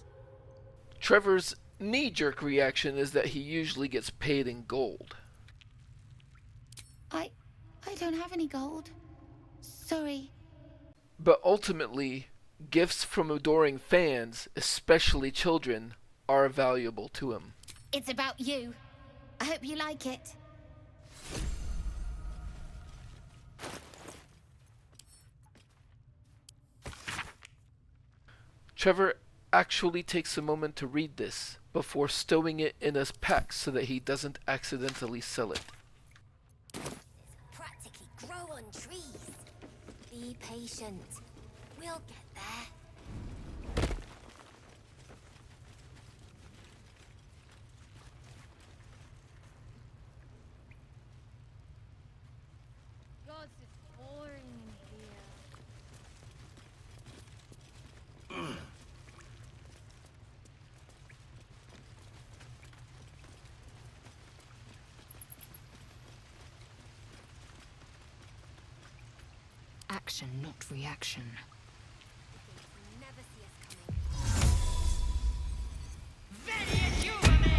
Trevor's knee-jerk reaction is that he usually gets paid in gold. I don't have any gold. Sorry. But ultimately, gifts from adoring fans, especially children, are valuable to him. It's about you. I hope you like it. Trever actually takes a moment to read this before stowing it in his pack so that he doesn't accidentally sell it. Practically grow on trees. Be patient. We'll get there. God, it's boring in here. Action, not reaction. Never see us coming.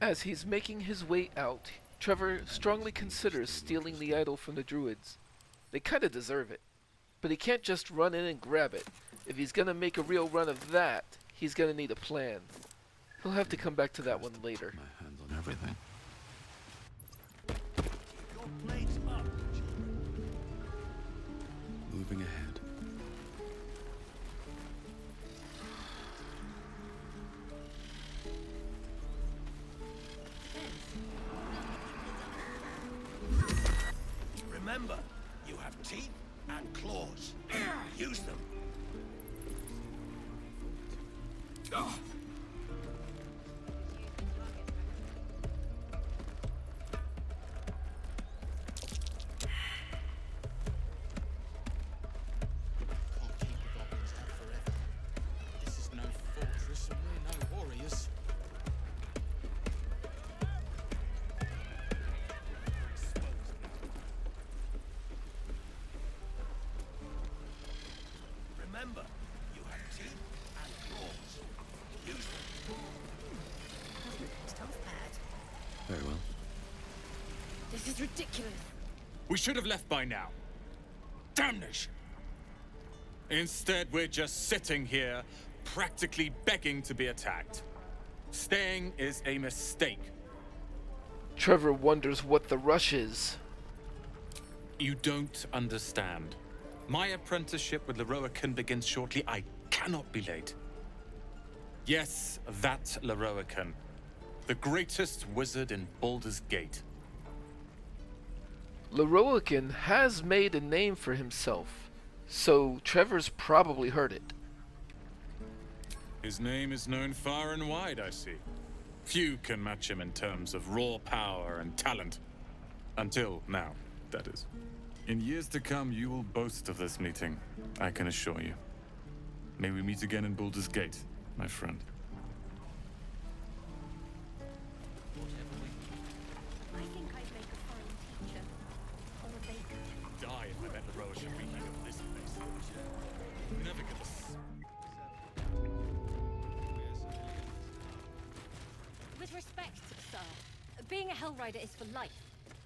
As he's making his way out, Trever strongly considers stealing the idol from the Druids. They kinda deserve it, but he can't just run in and grab it. If he's gonna make a real run of that, he's gonna need a plan. He'll have to come back to that one later. My hands on everything. Your blade's up. Moving ahead. Remember, you have teeth and claws. Use them. Can't keep the goblins out forever. This is no fortress and we're no warriors. Remember, you have teeth and claws. Use them. Very well. This is ridiculous. We should have left by now. Damnation! Instead, we're just sitting here, practically begging to be attacked. Staying is a mistake. Trever wonders what the rush is. You don't understand. My apprenticeship with Lae'zel begins shortly. I cannot be late. Yes, that Lae'zel. The greatest wizard in Baldur's Gate. Leroican has made a name for himself, so Trevor's probably heard it. His name is known far and wide, I see. Few can match him in terms of raw power and talent. Until now, that is. In years to come, you will boast of this meeting, I can assure you. May we meet again in Baldur's Gate, my friend. I think I'd make a fine teacher. Or a baker. Die if I met Leroican reeking of this place. Never get this. With respect, sir, being a Hellrider is for life.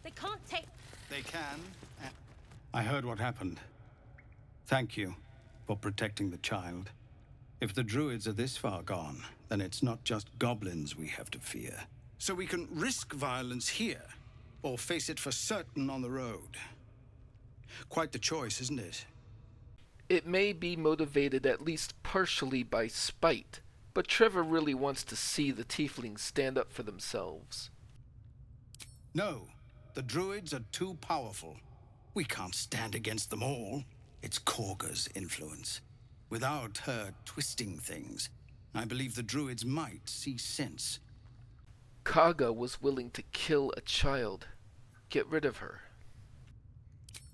They can't take... They can. I heard what happened. Thank you for protecting the child. If the Druids are this far gone, then it's not just goblins we have to fear. So we can risk violence here, or face it for certain on the road. Quite the choice, isn't it? It may be motivated at least partially by spite, but Trever really wants to see the tieflings stand up for themselves. No, the Druids are too powerful. We can't stand against them all. It's Kagha's influence. Without her twisting things, I believe the Druids might see sense. Kagha was willing to kill a child. Get rid of her.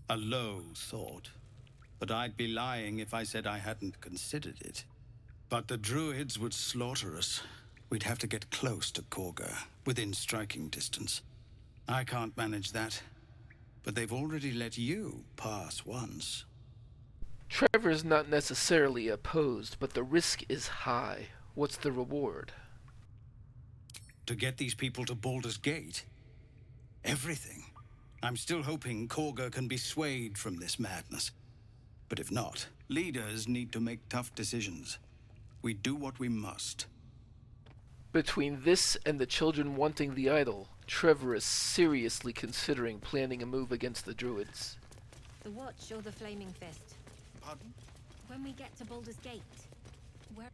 A low thought. But I'd be lying if I said I hadn't considered it. But the Druids would slaughter us. We'd have to get close to Kagha, within striking distance. I can't manage that. But they've already let you pass once. Trevor's not necessarily opposed, but the risk is high. What's the reward? To get these people to Baldur's Gate? Everything. I'm still hoping Kagha can be swayed from this madness. But if not, leaders need to make tough decisions. We do what we must. Between this and the children wanting the idol, Trever is seriously considering planning a move against the Druids. The Watch or the Flaming Fist? Pardon? When we get to Baldur's Gate, where...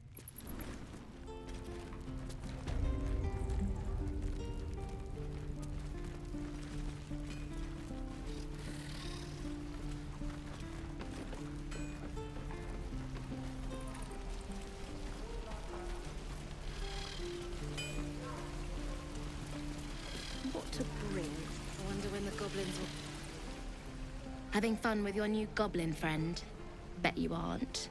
What to bring? I wonder when the goblins will... Having fun with your new goblin friend? Bet you aren't.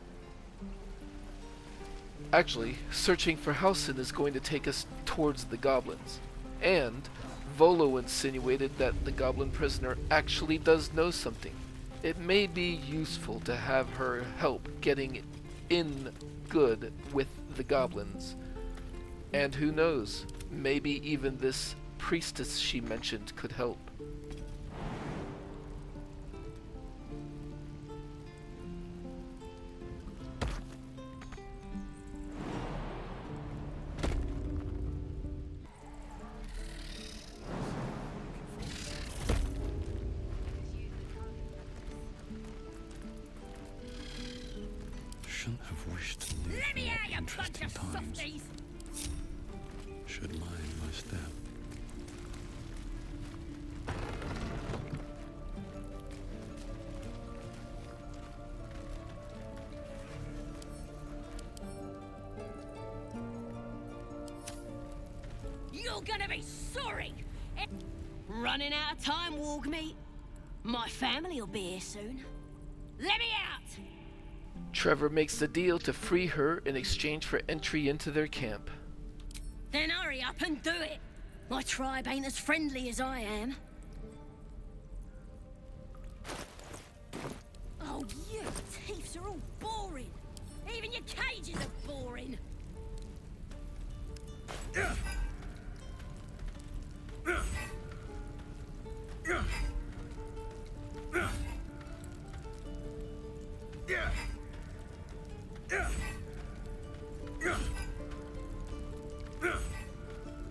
Actually, searching for Halsin is going to take us towards the goblins. And Volo insinuated that the goblin prisoner actually does know something. It may be useful to have her help getting in good with the goblins. And who knows, maybe even this priestess she mentioned could help. Shouldn't have wished to live in more interesting times. Should mind my step. You're gonna be sorry! Running out of time, Wargmeat. My family will be here soon. Let me out! Trever makes the deal to free her in exchange for entry into their camp. Then hurry up and do it! My tribe ain't as friendly as I am. Oh, you thieves are all boring! Even your cages are boring!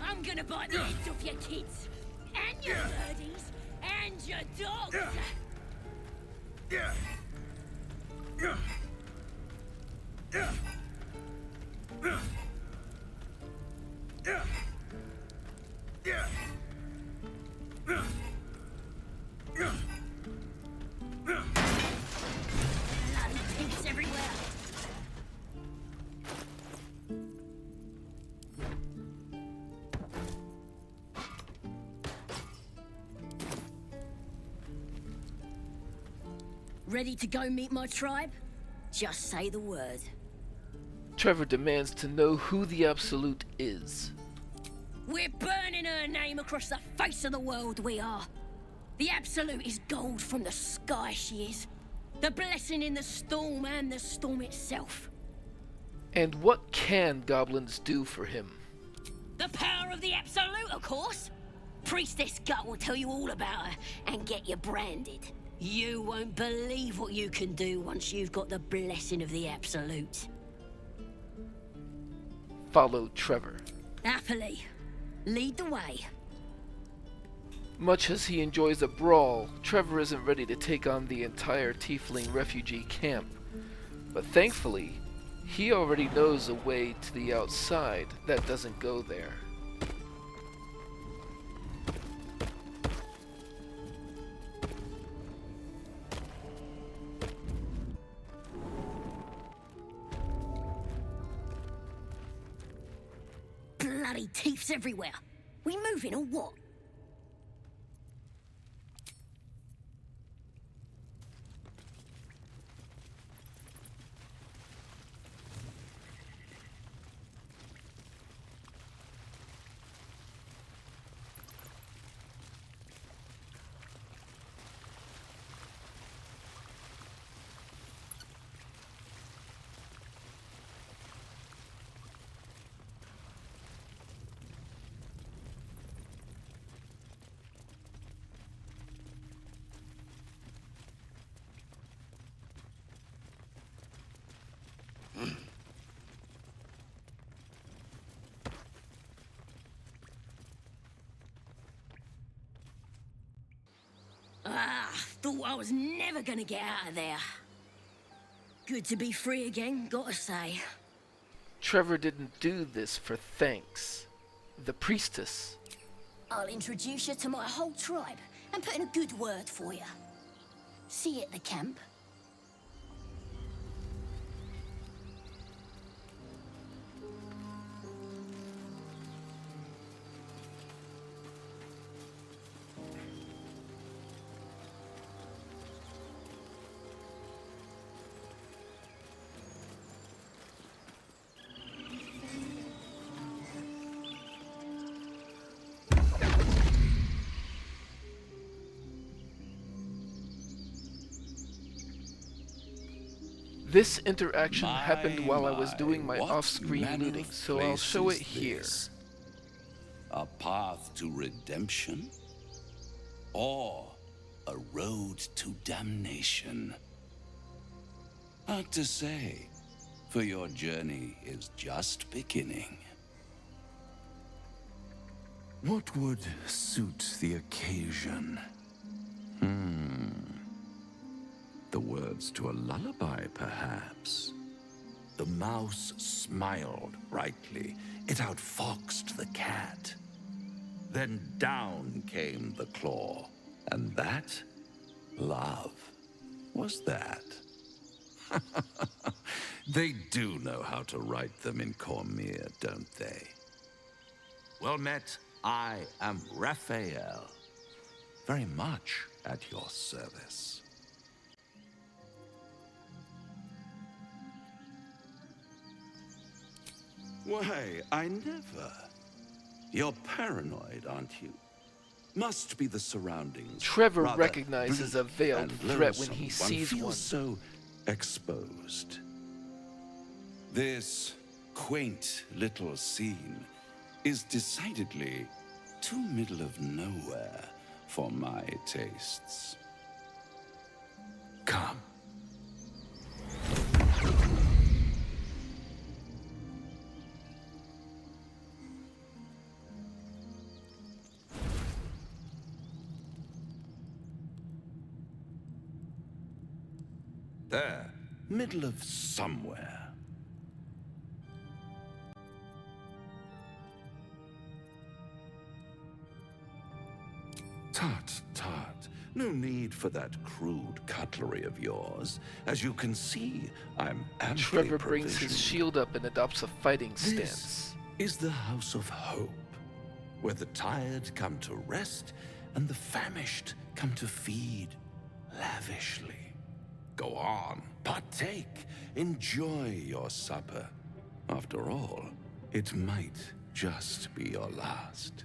I'm gonna bite the heads off your kids, and your birdies, and your dogs! Ready to go meet my tribe? Just say the word. Trever demands to know who the Absolute is. We're burning her name across the face of the world, we are. The Absolute is gold from the sky, she is. The blessing in the storm and the storm itself. And what can goblins do for him? The power of the Absolute, of course. Priestess Gut will tell you all about her and get you branded. You won't believe what you can do once you've got the blessing of the Absolute. Follow Trever. Happily. Lead the way. Much as he enjoys a brawl, Trever isn't ready to take on the entire Tiefling refugee camp. But thankfully, he already knows a way to the outside that doesn't go there. Bloody teeths everywhere. We moving or what? Thought I was never gonna get out of there. Good to be free again, gotta say. Trever didn't do this for thanks. The priestess. I'll introduce you to my whole tribe and put in a good word for you. See you at the camp. This interaction happened while I was doing my off-screen looting, so I'll show it here. A path to redemption? Or a road to damnation? Hard to say, for your journey is just beginning. What would suit the occasion? The words to a lullaby, perhaps. The mouse smiled brightly. It outfoxed the cat. Then down came the claw. And that? Love. Was that? They do know how to write them in Cormyr, don't they? Well met, I am Raphael. Very much at your service. Why, I never. You're paranoid, aren't you? Must be the surroundings. Trever Rather recognizes a veiled and threat when loathsome. he sees feels one. So exposed. This quaint little scene is decidedly too middle of nowhere for my tastes. Come. There, middle of somewhere. Tut, tut. No need for that crude cutlery of yours. As you can see, I'm amply Trever brings his provisioned. shield up and adopts a fighting stance. This is the House of Hope, where the tired come to rest and the famished come to feed lavishly. Go on, partake. Enjoy your supper. After all, it might just be your last.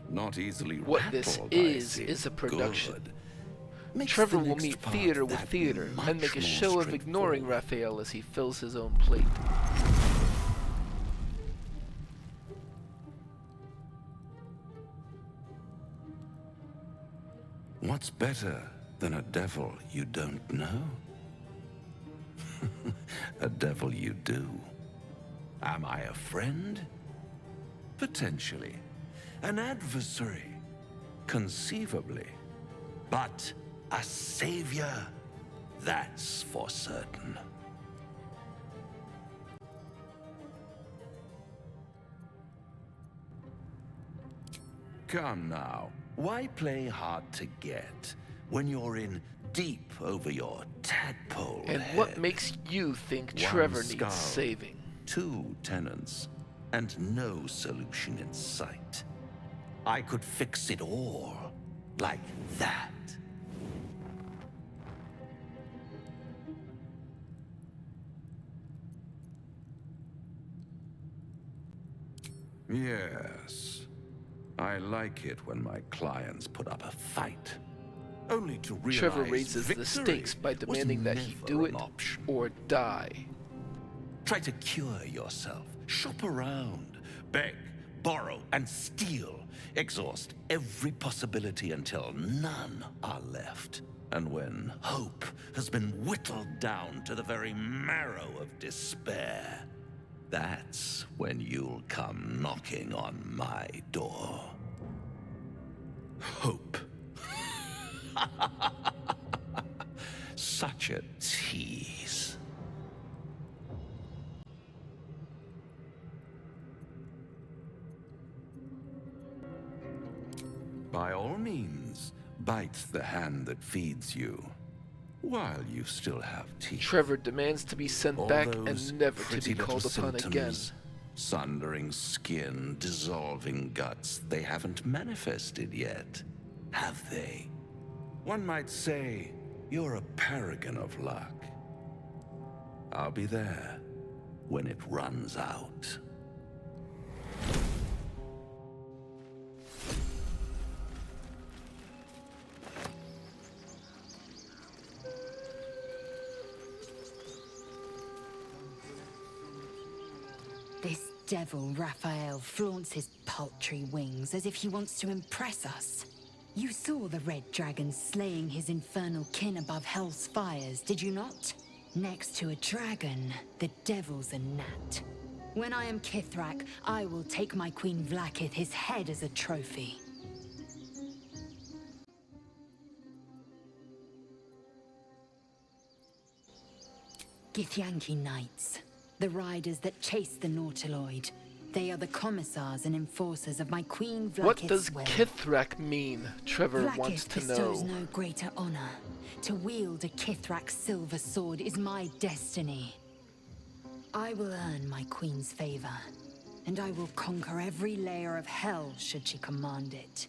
Not easily What this rattled, is a production. Trever will meet theater with theater and make a show of ignoring Raphael as he fills his own plate. What's better than a devil you don't know? A devil you do. Am I a friend? Potentially. An adversary? Conceivably. But a savior? That's for certain. Come now. Why play hard to get when you're in deep over your tadpole And head? what makes you think One Trever skull, needs saving? 2 tenants, and no solution in sight. I could fix it all, like that. Yes. I like it when my clients put up a fight. Only to realize Trever raises the victory stakes by demanding was that he never do an it option. or die. Try to cure yourself. Shop around. Beg, borrow, and steal. Exhaust every possibility until none are left. And when hope has been whittled down to the very marrow of despair, that's when you'll come knocking on my door. Hope. Such a tease. By all means, bite the hand that feeds you, while you still have teeth. Trever demands to be sent All back those and never to pretty be called little upon again. symptoms, sundering skin, dissolving guts, they haven't manifested yet, have they? One might say you're a paragon of luck. I'll be there when it runs out. This devil Raphael flaunts his paltry wings as if he wants to impress us. You saw the red dragon slaying his infernal kin above hell's fires, did you not? Next to a dragon, the devil's a gnat. When I am Kithrak, I will take my Queen Vlaakith his head as a trophy. Githyanki Knights, the riders that chase the Nautiloid. They are the commissars and enforcers of my Queen Vlaakith's What does will. Kithrak mean? Trever wants Vlaakith to bestows know. no greater honor. To wield a Kithrak silver sword is my destiny. I will earn my queen's favor, and I will conquer every layer of hell should she command it.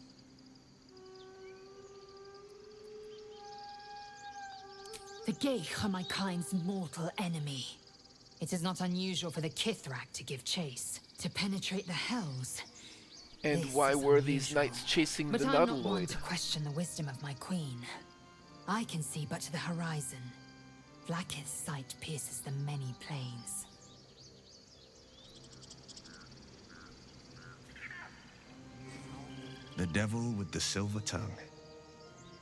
The Geich are my kind's mortal enemy. It is not unusual for the Kithrak to give chase, to penetrate the hells. And This why is were these unusual. knights chasing But the I'm not one Nautiloid? to question the wisdom of my queen. I can see but to the horizon. Vlaakith's sight pierces the many planes. The Devil with the Silver Tongue.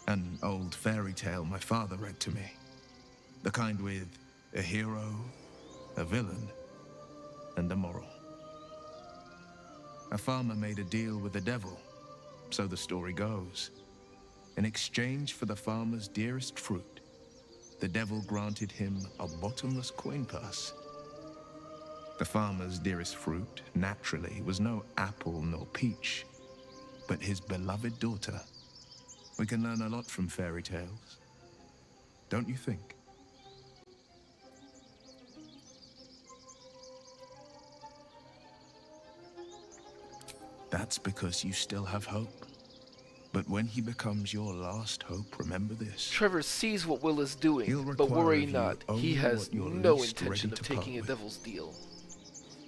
An old fairy tale my father read to me. The kind with a hero, a villain, and a moral. A farmer made a deal with the devil, so the story goes. In exchange for the farmer's dearest fruit, the devil granted him a bottomless coin purse. The farmer's dearest fruit, naturally, was no apple nor peach, but his beloved daughter. We can learn a lot from fairy tales, don't you think? That's because you still have hope. But when he becomes your last hope, remember this. Trevor sees what Will is doing, but require worry of you not. only He has what you're no least intention ready of to part taking a with. devil's deal.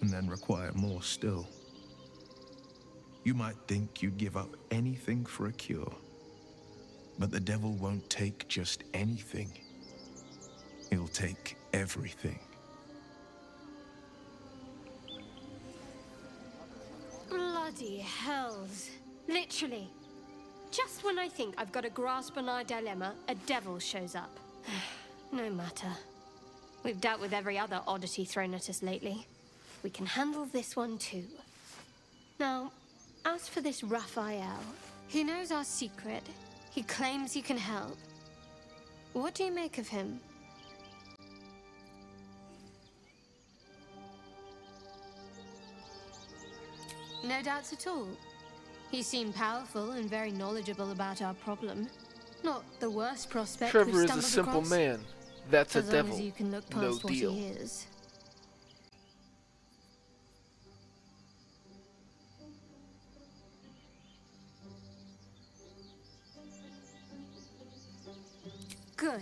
And then require more still. You might think you'd give up anything for a cure. But the devil won't take just anything. He'll take everything. Bloody hells. Literally. Just when I think I've got a grasp on our dilemma, a devil shows up. No matter. We've dealt with every other oddity thrown at us lately. We can handle this one too. Now, as for this Raphael, he knows our secret. He claims he can help. What do you make of him? No doubts at all. He seemed powerful and very knowledgeable about our problem. Not the worst prospect we've Trevor is a stumbled simple across. man. That's a As long devil. as you can look No past what deal. he is. Good.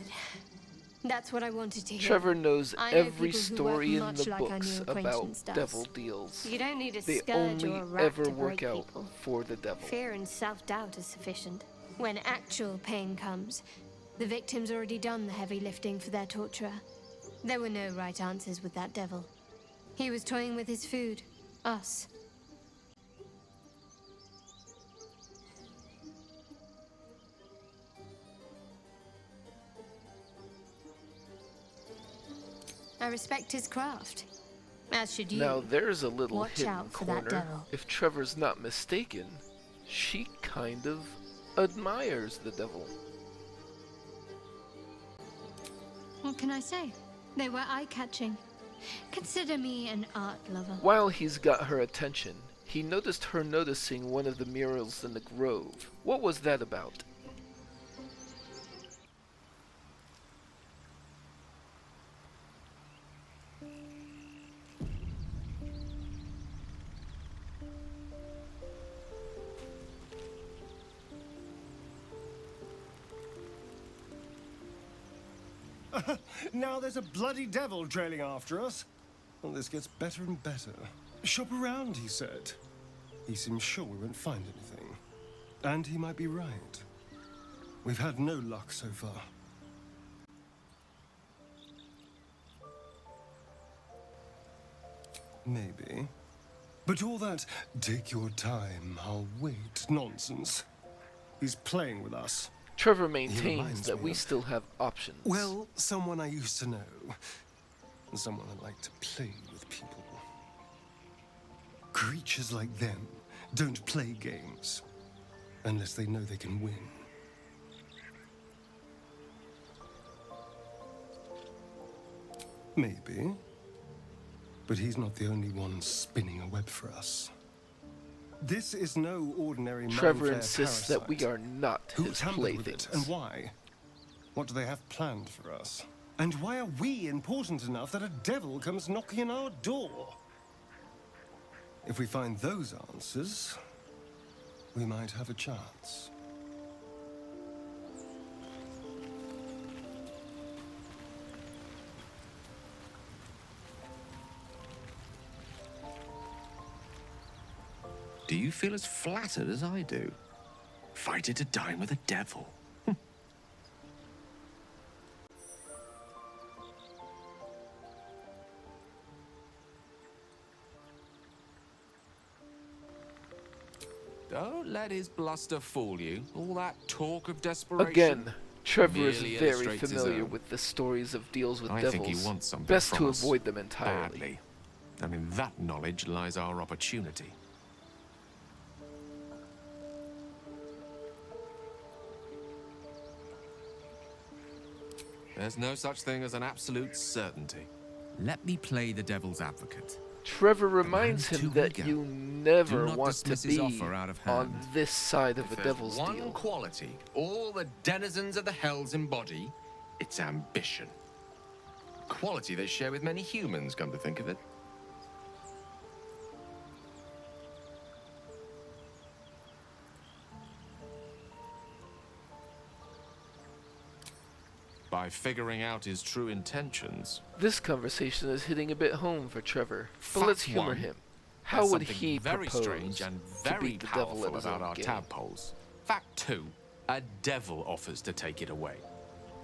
That's what I wanted to hear. Trevor knows I know every people who story work in much the like our books new about acquaintance does. devil deals. You don't need a They scourge only or a rat ever to work break out people. for the devil. Fear and self-doubt is sufficient. When actual pain comes, the victim's already done the heavy lifting for their torturer. There were no right answers with that devil. He was toying with his food. Us. I respect his craft. As should you. Now there's a little Watch hidden out for that corner. devil. If Trevor's not mistaken, she kind of admires the devil. What can I say? They were eye-catching. Consider me an art lover. While he's got her attention, he noticed her noticing one of the murals in the grove. What was that about? Now there's a bloody devil trailing after us. Well, this gets better and better. Shop around, he said. He seems sure we won't find anything. And he might be right. We've had no luck so far. Maybe. But all that, take your time, I'll wait nonsense. He's playing with us. Trevor He maintains reminds that me we of- still have options. Well, someone I used to know. Someone that liked to play with people. Creatures like them don't play games unless they know they can win. Maybe. But he's not the only one spinning a web for us. This is no ordinary Trevor mind-flayer insists that we parasite. are not Who his tampered with it, playthings. and why? What do they have planned for us? And why are we important enough that a devil comes knocking on our door? If we find those answers, we might have a chance. Do you feel as flattered as I do? Fighter to dine with a devil. Don't let his bluster fool you. All that talk of desperation. Again, Trevor is merely very illustrates his familiar own. with the stories of deals with I devils. think he wants something Best from to us avoid them entirely. badly. And in that knowledge lies our opportunity. There's no such thing as an absolute certainty. Let me play the devil's advocate. Trevor reminds man's him too that eager. you never Do not want to dismiss his be offer out of on hand. this side of If a there's devil's one deal. quality all the denizens of the hells embody, it's ambition. Quality they share with many humans, come to think of it. by figuring out his true intentions. This conversation is hitting a bit home for Trevor, but Fact let's humor one, him. How there's would something he very propose strange and to very beat the devil powerful at his about own our game? tadpoles? Fact 2, a devil offers to take it away.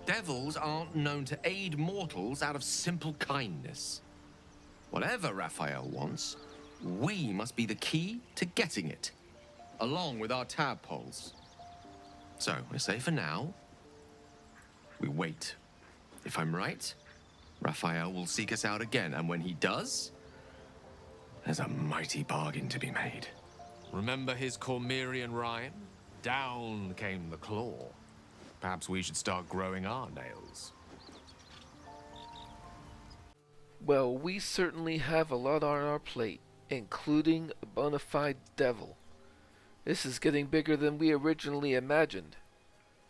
Devils aren't known to aid mortals out of simple kindness. Whatever Raphael wants, we must be the key to getting it, along with our tadpoles. So, I say for now, we wait. If I'm right, Raphael will seek us out again, and when he does, there's a mighty bargain to be made. Remember his Cormyrean rhyme? Down came the claw. Perhaps we should start growing our nails. Well, we certainly have a lot on our plate, including a bona fide devil. This is getting bigger than we originally imagined.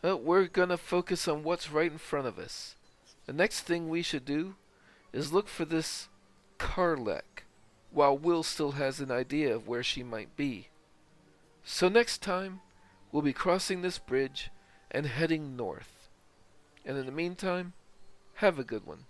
But we're gonna focus on what's right in front of us. The next thing we should do is look for this Karlek, while Will still has an idea of where she might be. So next time, we'll be crossing this bridge and heading north. And in the meantime, have a good one.